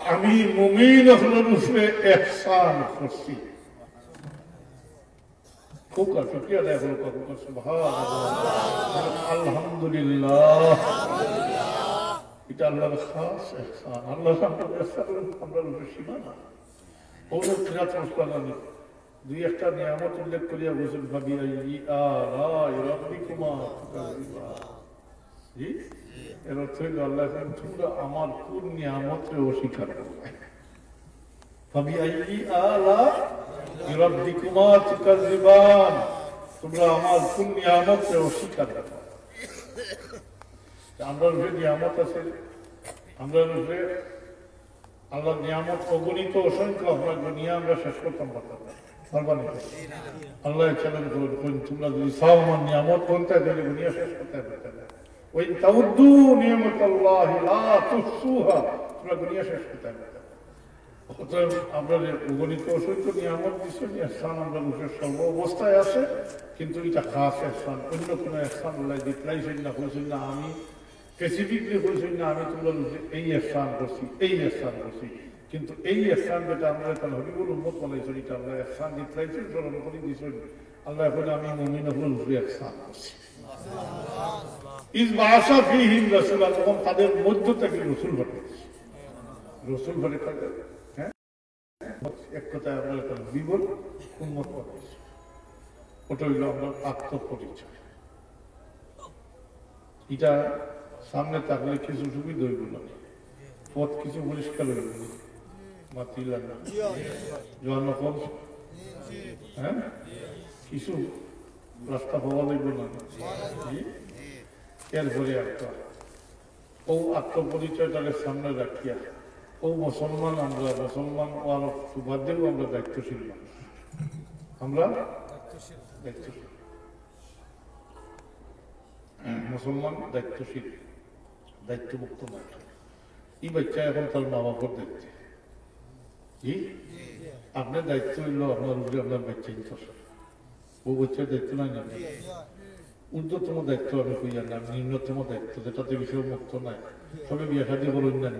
আমি মুমিন হলের উপরে ইহসান করছি খুব শুকরিয়া আদায় করব সুবহানাল্লাহ আলহামদুলিল্লাহ এটা আল্লাহর খাস ইহসান আল্লাহ আমরা সীমা না ওর কিরাত মুসলানি দুই একটা নিয়ামত উল্লেখ করিয়া বলছেন ভাবি রাব্বিকুমা জি এর অর্থ হইল আল্লাহ তোমরা আমার কোন নিয়ামতকে অস্বীকার করবে ভাবি রাব্বিকুমা তুকাযিবান তোমরা আমার কোন নিয়ামতকে অস্বীকার করবে আমরা যে নিয়ামত আছে আমরা আল্লাহর নিয়ামত অগণিত অসংখ্য আমরা দুনিয়া আমরা শেষ করতাম পারতাম আল্লাহ চ্যালেঞ্জ করুন তোমরা যদি সব আমার নিয়ামত বলতে তাহলে দুনিয়া শেষ করতে পারতাম ওই তাউদ্দু নিয়ামতাল্লাহ লা তুহসুহা তোমরা দুনিয়া শেষ করতে পারতাম অতএব আমরা যে অগণিত অসংখ্য নিয়ামত দিচ্ছেন ইহসান আমরা লোকের সর্ব অবস্থায় আছে কিন্তু এটা খাস ইহসান অন্য কোনো ইহসান আল্লাহ দিতলাইছেন না বলছেন না আমি স্পেসিফিকলি বলছেন না আমি তোমরা এই ইহসান করছি এই ইহসান করছি কিন্তু এই ইহসান যেটা আমরা এখন হবিবুল উম্মত বলেছেন এটা আমরা ইহসান দিতলাইছেন স্মরণ করে দিয়েছেন আল্লাহ এখন আমি মুমিন হল ইহসান করছি ইজ বাসা ফিহিম রাসূলা তখন তাদের মধ্য থেকে রসুল পাঠিয়েছে রসুল পাঠিয়ে হ্যাঁ এক কথায় আমরা এখন বিবল উম্মত পাঠিয়েছি ওটা হইল আমরা আত্মপরিচয় এটা সামনে থাকলে কিছু সুবিধা হইব না পথ কিছু পরিষ্কার হইব না মাতিলা না জোয়ানো কম হ্যাঁ কিছু রাস্তা পাওয়া লাগবে না এরপরে একটা ও আত্মপরিচয়টাকে সামনে রাখিয়া ও মুসলমান আমরা মুসলমান ও আরো সুবাদেও আমরা দায়িত্বশীল মানুষ আমরা দায়িত্বশীল মুসলমান দায়িত্বশীল দায়িত্বমুক্ত মানুষ এই বাচ্চা এখন তার মা বাবার দায়িত্ব কি আপনার দায়িত্ব হইল আপনার উপরে আপনার বাচ্চা ও বাচ্চার দায়িত্ব নাই না ঊর্ধ্বতম দায়িত্ব আমি কই জানি নিম্নতম দায়িত্ব যেটাতে বিষয় মুক্ত নাই সবে বিয়ে শাদী করুন না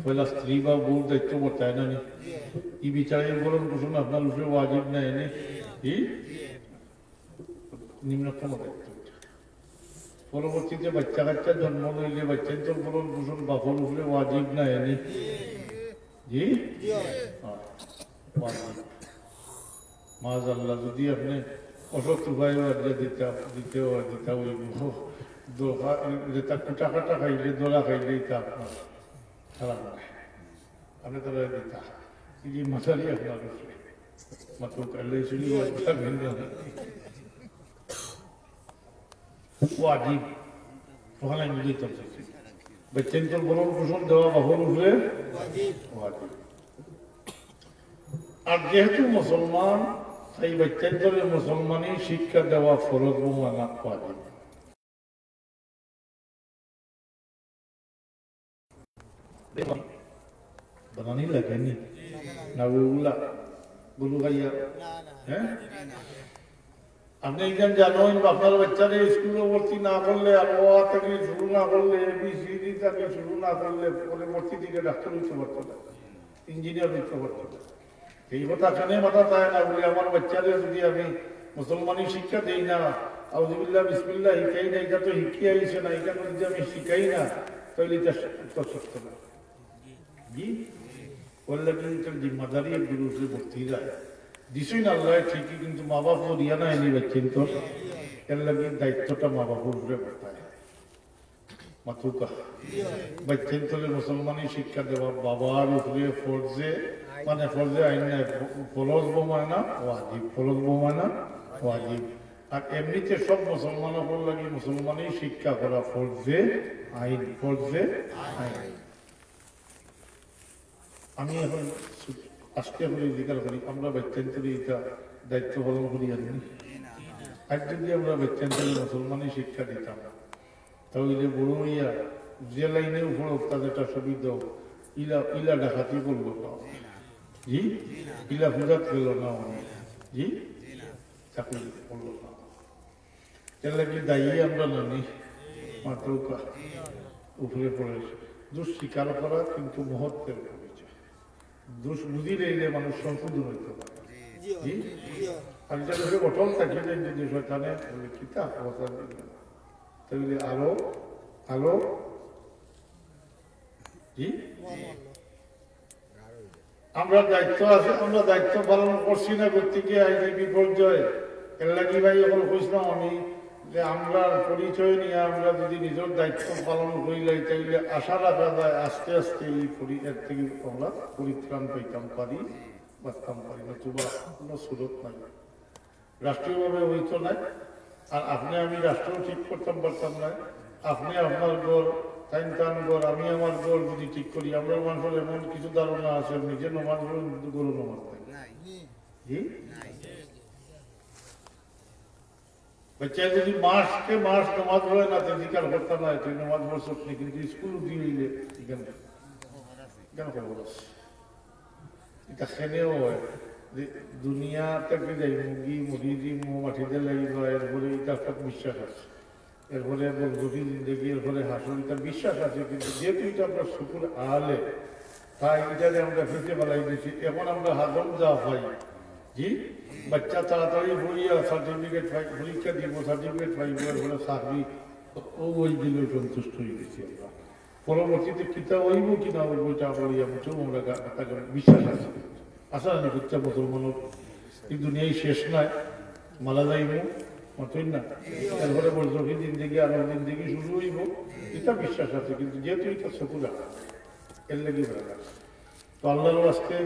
পয়লা স্ত্রী বা বউর দায়িত্ব বর্তায় না এই বিচারের বলুন কুসুন আপনার উপরে ওয়াজিব নাই এনে কি নিম্নতম দায়িত্ব পরবর্তীতে বাচ্চা কাচ্চা জন্ম লইলে বাচ্চা তোর বলুন কুসুন বাপর উপরে ওয়াজিব নাই এনে জি মাআল্লাহ যদি আপনি অসৎ উপায় দিতে কুটা কাটা খাইলে দোলা খাইলে এটা আপনার খারাপ নয় আপনি তো দিতা এই মাথারই আপনার মাত্র কালে শুনি ভিন্ন ওয়াজিব ওখানে মিলিত বাচ্চেন তোর বলুন কুসুম দেওয়া বাহুর উপরে ওয়াজিব আর যেহেতু মুসলমান এই বাচ্চাদের মুসলমানই শিক্ষা দেওয়া ফরজ মানা ওয়াজিব বানানি লাগেনি না ওগুলা গুরু ভাইয়া হ্যাঁ আপনি একজন জানেন আপনার বাচ্চারা স্কুলে ভর্তি না করলে আবহাওয়া থেকে শুরু না করলে এবিসিডি থেকে শুরু না করলে পরবর্তী দিকে ডাক্তার হইতে পারতো না ইঞ্জিনিয়ার হইতে পারতো না এই কথা কেন মাথা চায় না বলে আমার বাচ্চাদের যদি আমি মুসলমানি শিক্ষা দিই না আউযুবিল্লাহ বিসমিল্লাহ শিখাই না এটা তো শিখিয়ে আইছে না এটা যদি আমি শিখাই না তাহলে এটা সত্য না জি বললে কিন্তু জিম্মাদারি গুরুকে ভর্তি যায় দিছই না আল্লাহ ঠিকই কিন্তু মা বাপ রিয়া না এনে বাচ্চেন তো এর লাগে দায়িত্বটা মা বাপের উপরে বর্তায় মাতুকা বাচ্চেন তোলে মুসলমানি শিক্ষা দেওয়া বাবার উপরে ফরজে মানে ফরজে আইন নাই ফরজ বোমানা ওয়াজিব ফরজ বোমানা ওয়াজিব আর এমনিতে সব মুসলমানের উপর লাগে মুসলমানি শিক্ষা করা ফরজে আইন ফরজে আইন আমি এখন আজকে আমরা জিজ্ঞাসা করি আমরা বাচ্চান্তরে এটা দায়িত্ব পালন করি জানি আর যদি আমরা বাচ্চান্তরে মুসলমানি শিক্ষা দিতাম তাহলে বড় ইয়া যে লাইনের উপর তাদের একটা সুবিধা ইলা ডাকাতি করলো জি ইলা ফুজাত গেল না উনি জি চাকরি করলো না এর লাগে দায়ী আমরা নানি মাত্র উপরে পড়েছে দোষ স্বীকার করা কিন্তু মহত্বের পরিচয় দোষ বুঝি রইলে মানুষ সংশোধন হইতে পারে জি আমি যাদের অটল থাকি যদি শয়তানে কিতা অবস্থান তাহলে আলো আলো জি আমরা দায়িত্ব আছে আমরা দায়িত্ব পালন করছি না করতে গিয়ে আইনি বিপর্যয় এর লাগি ভাই এখন কইছিলাম আমি যে আমরা পরিচয় নিয়ে আমরা যদি নিজের দায়িত্ব পালন করি যাই তাইলে আশা রাখা যায় আস্তে আস্তে এই এর থেকে আমরা পরিত্রাণ পাইতাম পারি বাঁচতাম পারি নতুবা কোনো সুরত নাই রাষ্ট্রীয়ভাবে হইতো না আর আপনি আমি রাষ্ট্র ঠিক করতাম পারতাম না আপনি আপনার ঘর টাইম ঘর আমি আমার ঘর যদি ঠিক করি আমরা মানুষের এমন কিছু ধারণা আছে নিজে নমাজ পড়েন কিন্তু গরু নমাজ পাই জি বাচ্চা যদি মাসকে মাস নমাজ পড়ে না তো জিকার করতাম না তুই নমাজ পড়ছ কিন্তু স্কুল দিয়ে হইলে কেন খবর আছে এটা খেলেও হয় যে দুনিয়া থেকে যাই মুরগি মুরগি মাটিতে লাগিব এরপরে এটা একটা বিশ্বাস আছে এরপরে গভীর জিন্দগি এরপরে হাসুন তার বিশ্বাস আছে কিন্তু যেহেতু এটা আমরা শুকুর আলে তাই এটাতে আমরা ফিরতে বেলাই দিচ্ছি এখন আমরা হাজম যা পাই জি বাচ্চা তাড়াতাড়ি বইয়া সার্টিফিকেট পাই পরীক্ষা দিব সার্টিফিকেট পাইব এরপরে চাকরি ওই দিলেও সন্তুষ্ট হয়ে গেছি আমরা পরবর্তীতে কিতা হইব কিনা হইব এটা বলিয়া মুঠো আমরা বিশ্বাস আছে আশা জানি হচ্ছে মুসলমানের এই দুনিয়ায় শেষ নাই মালা যাইব মতই না এরপরে বর্জকি জিন্দগি আরো জিন্দগি শুরু হইব এটা বিশ্বাস আছে কিন্তু যেহেতু এটা চকুরা এর লেগে ভালো তো আল্লাহর আজকে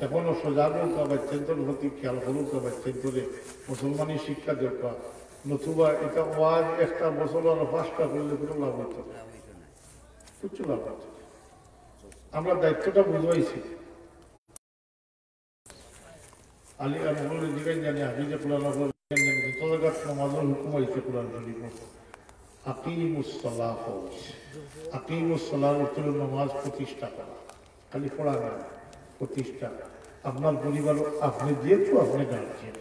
এখনো সজাগ হোক বাচ্চান্তর প্রতি খেয়াল করুক বাচ্চান্তরে মুসলমানি শিক্ষা দরকার নতুবা এটা ওয়াজ একটা বছর আর 5টা করলে কোনো লাভ হতো না কিছু লাভ হতো আমরা দায়িত্বটা বুঝাইছি আলী আর মোগলের দিকেই জানি হাফিজে কোরআন যত নামাজের হুকুম হয়েছে কোরআন শরীফ আকিমুস-সালাহ হয়েছে আকিমুস-সালাহ উত্তর নামাজ প্রতিষ্ঠা করা খালি পড়া না প্রতিষ্ঠা আপনার পরিবারও আপনি যেহেতু আপনি গার্জিয়ান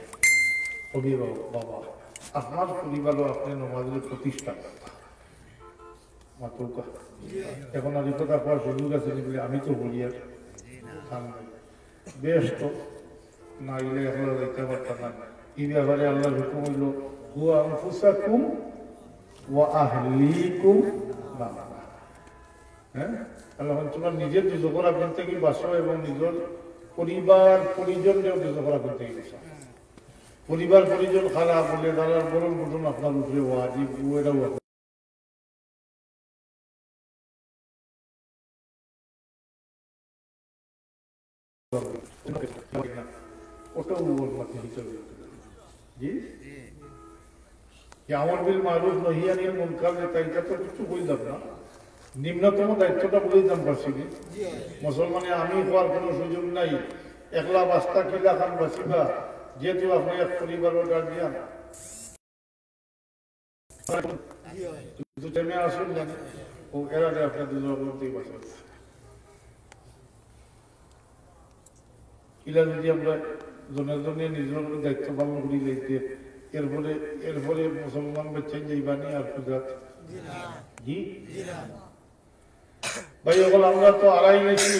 অভিভাবক বাবা আপনার পরিবারও আপনি নামাজের প্রতিষ্ঠা করা মাত্র এখন আর কথা পাওয়ার সুযোগ আছে বলে আমি তো বলি আর বেশ তো না গেলে এখন দেখতে পারতাম না এই ব্যাপারে আল্লাহর হুকুম হইল হুয়া আনফুসাকুম ওয়া আহলিকুম নারা হ্যাঁ আল্লাহ তোমার নিজের দুজকর আপন থেকে বাঁচো এবং নিজের পরিবার পরিজনকেও দুজকর আপন থেকে বাঁচো পরিবার পরিজন খারাপ বলে দাঁড়ার বরণ বুটন আপনার উপরে ওয়াজিব এটাও ওটাও জি আমর বিল মারুফ নহি আনিল মুনকার তাইটা তো কিছু বললাম না নিম্নতম দায়িত্বটা বললাম পারছি মুসলমানে আমি হওয়ার কোনো সুযোগ নাই একলা বাস্তা কিলা খান বাসিবা যেহেতু আপনি এক পরিবারের গার্জিয়ান আসুন না ও এরা আপনার দুজনকেই বাঁচবেন ইলা যদি আমরা জনে জনে নিজের দায়িত্ব পালন করি যাইতে এরপরে মুসলমান বাচ্চা যাইবানি আর পূজা জি ভাই ওগুলো আমরা তো আড়াই গেছি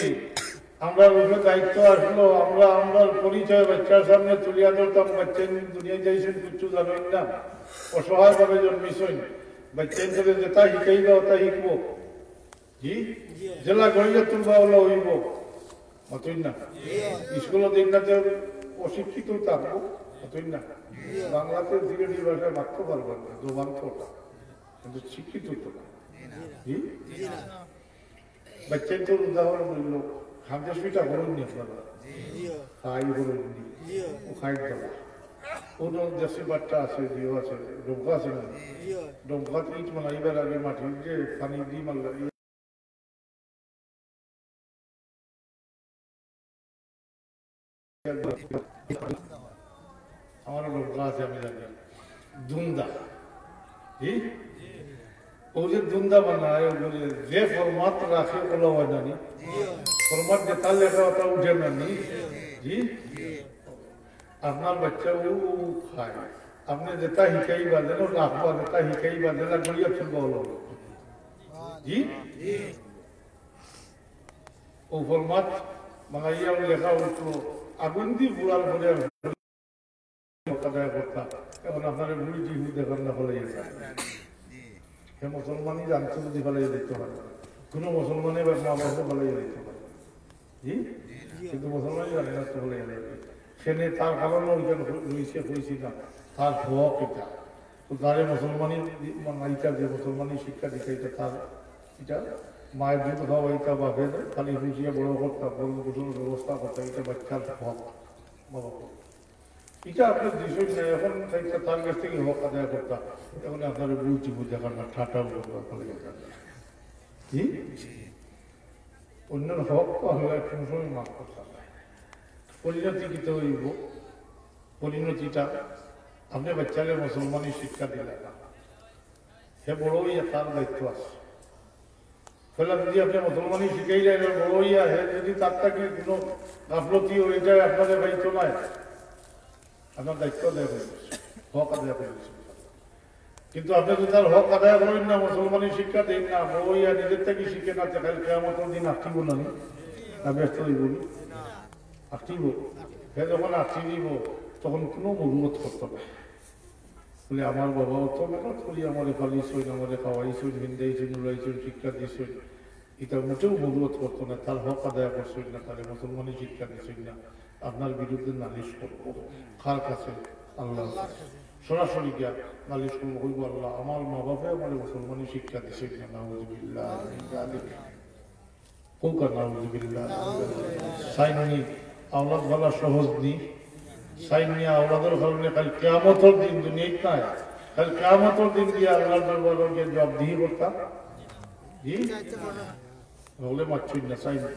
আমরা রূপে দায়িত্ব আসলো আমরা আমরা পরিচয় বাচ্চার সামনে তুলিয়া ধরতাম বাচ্চা দুনিয়ায় যাইছেন কিছু জানেন না অসহায় ভাবে জন্মিছেন বাচ্চা যেটা শিখাই দাও তা শিখবো জি জেলা গড়িলে তুলবা হলো হইব মতই না স্কুলত দিনটাতে অশিক্ষিত থাকবো মতই না বাংলাতে ধীরে ধীরে ভাষায় বাক্য পারবেন না জবান তো কিন্তু শিক্ষিত তো না বাচ্চাই তোর উদাহরণ বলল খাদ্য সুইটা করুন নি আপনারা খাই করুন নি ও খাই দেওয়া ওর দেশে বাচ্চা আছে জিও আছে ডোমকা আছে না ডোমকা ইট মানাইবার আগে মাটির যে পানি দিয়ে মাল্লা আমার ডোমকা আছে আমি জানি দুন্দা জি ও যে দুন্দা বানায় যে ফরমাত রাখে ওগুলো হয় জানি ফরমাত যেটা লেখা ওটা উঠে না নি জি আপনার বাচ্চা ও খায় আপনি যেটা শিকাই বাজেন ও রাখবা যেটা শিকাই বাজে না গড়িয়া চলবো হলো জি ও ফরমাত বাঙাইয়া লেখা উঠলো আগুন দিয়ে বুড়ার পরে করতাম এখন আপনার বুড়ি টিভি দেখার না ফলে সে মুসলমানই জানতে যদি ফেলাই দিতে পারে কোনো মুসলমানে বা মা বাবা ফেলাই দিতে পারে জি কিন্তু মুসলমানই জানে না তো ফেলাই দেবে সেনে তার কারণে ওইখানে রয়েছে হয়েছি না তার হক এটা তো তারে মুসলমানই মাইটা যে মুসলমানই শিক্ষা দিতে এটা তার এটা মায়ের দুধ খাওয়া এটা বাপের খালি বুঝিয়ে বড় করতাম বড় গোসলের ব্যবস্থা করতাম এটা বাচ্চার হক বাবা এটা আপনার দেশের নেই এখন তার কাছ থেকে হক আদায় করতাম এখন আপনার বুঝছি দেখার না ঠাটা কি অন্যের হক হলে কোন সময় মাফ করতাম পরিণতি কিতে হইব পরিণতিটা আপনি বাচ্চাকে মুসলমানই শিক্ষা দিলেন না সে বড়ই তার দায়িত্ব আছে ফলে যদি আপনি মুসলমানই শিখাই যায় বড়ই আছে যদি তার থেকে কোনো গাফলতি ওইটা আপনাদের দায়িত্ব নয় আপনার দায়িত্ব আদায় করে হক আদায় করে কিন্তু আপনি যদি তার হক আদায় করেন না মুসলমানের শিক্ষা দেন না বইয়া নিজের থেকে শিখে না তাহলে কেমন দিন আঁকিব না ব্যস্ত হইব আঁকিব সে যখন আঁকি দিব তখন কোনো মরুমত করতে হবে বলে আমার বাবাও তো মেহনত করি আমার ফালিয়েছেন আমার খাওয়াইছেন হিন্দাইছেন উড়াইছেন শিক্ষা দিয়েছেন এটা মোটেও মরুমত করতো না তার হক আদায় করছেন না তাহলে মুসলমানের শিক্ষা দিয়েছেন না আপনার বিরুদ্ধে নালিশ করবো কার কাছে আল্লাহ সরাসরি গিয়া নালিশ করবো হইব আল্লাহ আমার মা বাবা আমার মুসলমানি শিক্ষা দিয়েছেন না নাউজুবিল্লাহ কোকা নাউজুবিল্লাহ সাইনি আওলাদ বলা সহজ নি সাইনি আওলাদের কারণে কাল কিয়ামতের দিন দুনিয়ায় নাই কাল কিয়ামতের দিন দিয়ে আল্লাহর দরবারে গিয়ে জবাবদিহি করতাম জি বলে মারছুই না সাইনি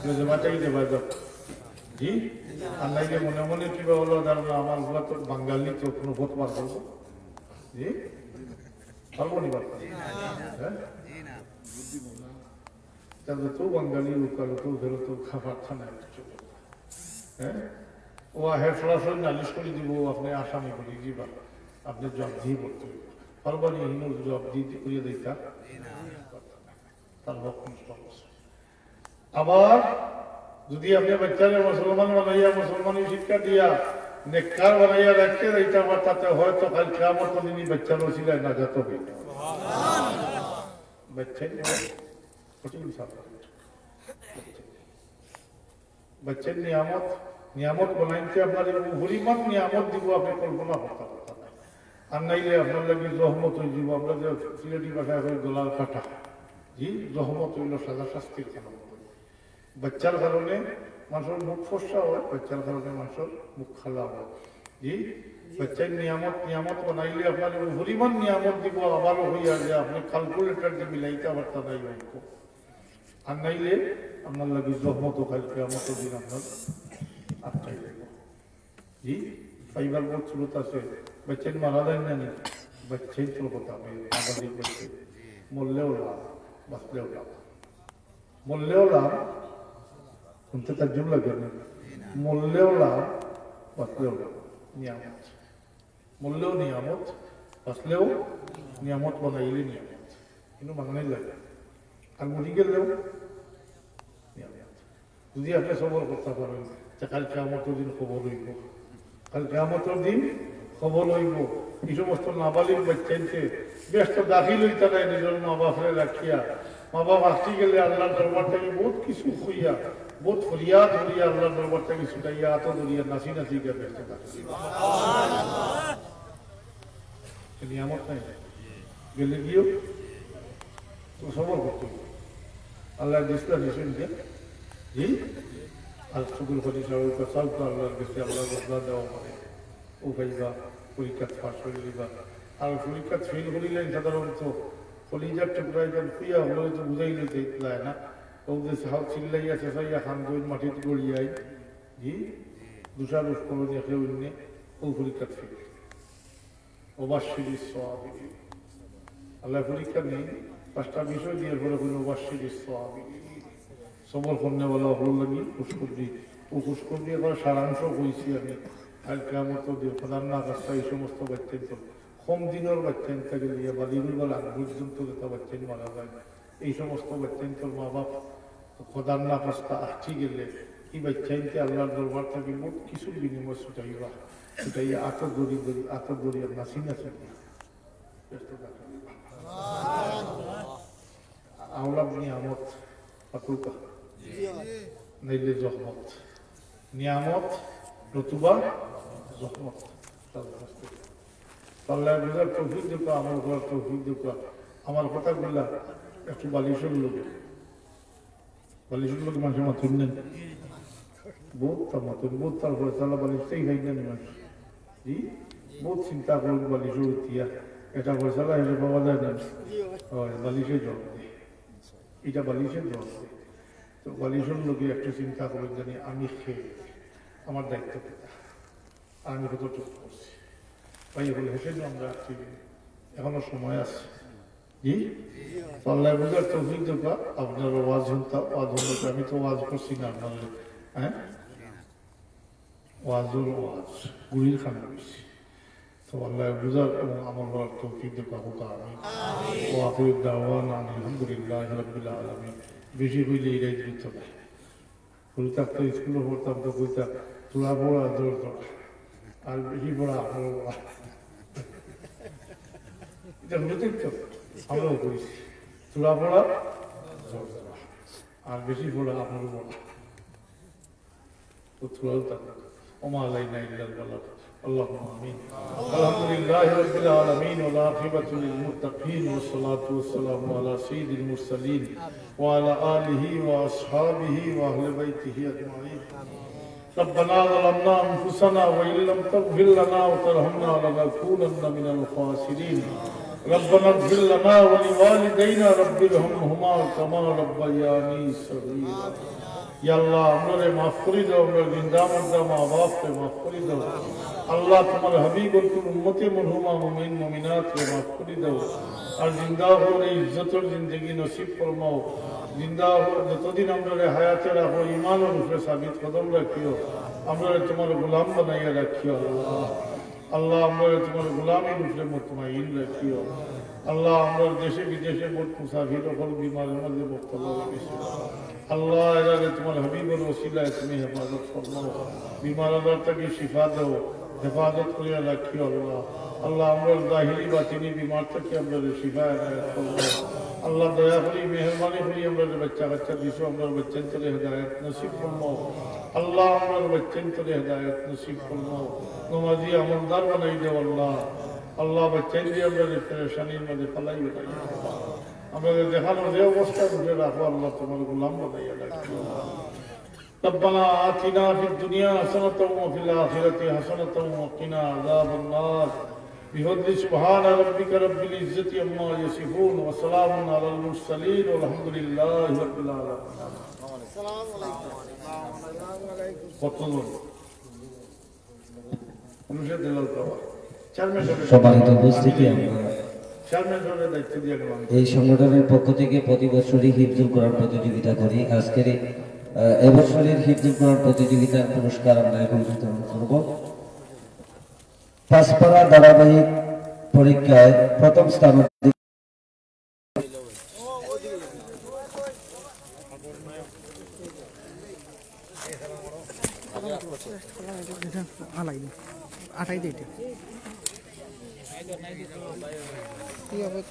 জমাটাই দেবা যাব জি আর নাইলে মনে মনে কিবা হলো ধারণা আমার গুলা তো বাঙালি তো কোনো ভোট মার করবো জি পারবো নি পারতাম হ্যাঁ তাহলে তো বাঙালি লোকালো তো ধরো তো খাবার খানা হ্যাঁ ও আহে সরাসরি নালিশ করে দিব আপনি আসামি করে দিবা আপনি জব দিয়ে করতে পারবানি হিনুর জব দিয়ে করিয়ে দিতা তার হক আবার যদি আপনি বাচ্চাকে মুসলমান বানাইয়া মুসলমানি শিক্ষা দিয়া নেককার বানাইয়া রাখতে এইটা আমার তাতে হয়তো কাল কিয়ামত দিনই বাচ্চার ওসিলায় না যেত হবে বাচ্চাই বাচ্চার নিয়ামত বানাইতে আপনার পরিমাণ নিয়ামত দিব আপনি কল্পনা করতে পারতেন না আর নাইলে আপনার লাগে রহমত হয়ে যাব আমরা যে সিলেটি ভাষায় হয় দোলার কাটা জি রহমত হইল সাজা শাস্তির কারণ বাচ্চার কারণে মানুষের মুখ ফসা হয় বাচ্চার কারণে মানুষের মুখ খালা হয় জি বাচ্চার নিয়ামত বানাইলে আপনার পরিমাণ নিয়ামত দিব আবারও হইয়া যে আপনি ক্যালকুলেটার দিয়ে মিলাইতে পারতেন নাই অঙ্ক আর নাইলে আপনার লাগে রহমত কালকে আমার দিন আপনার আটটাই লাগবে জি ফাইবার বোর্ড চলত আছে বাচ্চার মারা দেন না নি বাচ্চাই চল কথা আমি বাচ্চা মরলেও লাভ বাঁচলেও লাভ মরলেও লাভ শুনতে তার জন্য লাগে না মরলেও লাভ বাঁচলেও লাভ নিয়ামত মরলেও নিয়ামত বাঁচলেও নিয়ামত বানাইলে নিয়ামত কিন্তু বানাই লাগে আর মরি গেলেও নিয়ামত যদি আপনি সবর করতে পারেন যে কাল কিয়ামতের দিন খবর হইব কাল কিয়ামতের দিন খবর হইব এই সমস্ত নাবালিক বাচ্চাইতে ব্যস্ত দাখিল হইতে নাই নিজের মা বাপরে রাখিয়া মা বাপ আসতে গেলে আল্লাহর দরবার থেকে বহুত কিছু হইয়া বহুত ফরিয়াদ হইয়া আল্লাহর দরবার থেকে ছুটাইয়া হাতে ধরিয়া নাচি নাচি গিয়ে ব্যস্ত থাকে নিয়ামত নাই গেলে গিয়েও তো সবর করতে আল্লাহ দিসটা দিছেন যে জি আর শুকুর করি সব তো আল্লাহর কাছে আল্লাহ বদলা দেওয়া মানে ও ভাইবা পরীক্ষা পাশ করে দিবা আর পরীক্ষা ফেল করিলেন সাধারণত কলিজার টুকরাই যেন খুইয়া হলে তো বুঝাই নিতে যায় না ওদের সাহাব চিল্লাইয়া চেঁচাইয়া খান দই মাটিতে গড়িয়াই জি দুষারোষ করণীয় কেউ নিয়ে ও পরীক্ষা ফেল অবাশ্বির সোয়াবিনী আল্লাহ পরীক্ষা নেই পাঁচটা বিষয় দিয়ে পরে কোনো অবাশ্বির সোয়াবিনী সবর করনে বলা হল লাগি খুশকুন্দি ও খুশকুন্দি এবার সারাংশ হয়েছি আমি আর কেমন দিয়ে প্রধান না রাস্তা এই সমস্ত বাচ্চেন তো কম দিনের বাচ্চেন থেকে দিয়ে বা দিনের আগ পর্যন্ত যেটা বাচ্চেন মারা যায় এই সমস্ত বাচ্চেন তোর মা বাপ প্রধান না রাস্তা আসছি গেলে এই বাচ্চাইনকে আল্লাহর দরবার থেকে মোট কিছু বিনিময় ছুটাইবা ছুটাই আতর দড়ি আর নাসি নাসি আওলাদ নিয়ামত পাতুকা নাইলে জহমত নিয়ামত নতুবা জহমত আল্লাহ বুঝার তৌফিক দেখো আমার ঘর তৌফিক দেখো আমার কথা বললা একটু বালিশের লোক মানুষের মাথুর নেন বহুত তার মাথুর বহুত তারপরে তালা বালিশটাই খাই না মানুষ জি বহুত চিন্তা করুন বালিশের ইতিহাস এটা পয়সালা হেলে পাওয়া যায় না বালিশের জল এটা বালিশের জল তো বালিশের লোকে একটু চিন্তা করে জানি আমি খেয়ে আমার দায়িত্ব পেতা আর আমি কতটুকু করছি ভাই বলে হেসে আমরা এখনো সময় আছে জি আল্লাহ বুঝার তৌফিক দেখা আপনার ওয়াজ শুনতাম ওয়াজ হলো আমি তো ওয়াজ করছি না আপনার হ্যাঁ ওয়াজুর ওয়াজ গুলির খানা করছি তো আল্লাহ বুঝার এবং আমার বলার তৌফিক দেখা হোক আমি ও আখির দাওয়ান আলহামদুলিল্লাহ রাব্বিল আলামিন বেশি হইলে এরাই দিত না কইতাম তো স্কুলে পড়তাম তো কইতাম তোলা বড় জোর দর আর বেশি বড় আপনার এটা হতে তো আমরাও করেছি তোলা পড়া আর বেশি পড়া আপনার বড় তো তোলাও থাকবে ওমা আলাইনা ইল্লাল বালাগ اللهم امين الحمد لله رب العالمين والعاقبة للمتقين والصلاة والسلام على سيد المرسلين وعلى آله وأصحابه وأهل بيته أجمعين ربنا ظلمنا أنفسنا وإن لم تغفر لنا وترحمنا لنكونن من الخاسرين ربنا اغفر لنا ولوالدينا رب ارحمهما كما ربياني صغيرا या अल्लाह हमरे माफ करी दो हमरे जिंदा मुर्दा माँ बाप के माफ करी दो अल्लाह तुम्हारे हबीब और तुम उम्मते मरहुमा मुमिन मुमिनात के माफ करी दो और जिंदा हो रे इज्जत और जिंदगी नसीब फरमाओ जिंदा हो যতদিন हमरे हयाते रखो ईमान और उसमें साबित कदम रखियो हमरे तुम्हारे गुलाम बनाइए रखियो अल्लाह अल्लाह हमरे तुम्हारे गुलामी उसमें मुतमईन रखियो अल्लाह हमरे देशे विदेशे बहुत मुसाफिर और बीमार मर्द मुब्तला रखियो अल्लाह इरादे तुम्हारे हबीब और वसीला तुम्हें हिफाजत फरमाओ बीमार अल्लाह तक शिफा दो हिफाजत करिया रखियो अल्लाह अल्लाह हमरे जाहिरी बातिनी बीमार तक हमरे शिफा इनायत फरमाओ अल्लाह दया करी मेहरबानी करी हमरे बच्चा दिसो हमरे बच्चन चले हिदायत नसीब फरमाओ अल्लाह हमरे बच्चन चले हिदायत नसीब फरमाओ नमाजी अमलदार बनाई दो अल्लाह अल्लाह बच्चन दी हमरे परेशानी में फलाई बनाई আমাদের দেখানোর যে অবস্থা বুঝে রাখো আল্লাহ তোমার গোলাম বানাইয়া রাখো ربنا آتنا في الدنيا حسنة وفي الآخرة حسنة وقنا عذاب النار بفضل سبحان ربك رب العزة عما يصفون وسلام على المرسلين والحمد لله رب العالمين السلام عليكم সম্মানিত উপস্থিতি এই সংগঠনের পক্ষ থেকে প্রতি বছরই হিফজুল কোরআন প্রতিযোগিতা করি আজকের এবছরের হিফজুল কোরআন প্রতিযোগিতার পুরস্কার আমরা এখন বিতরণ করব পাঁচপাড়া ধারাবাহিক পরীক্ষায় প্রথম স্থান আটাই দিতে কি হবে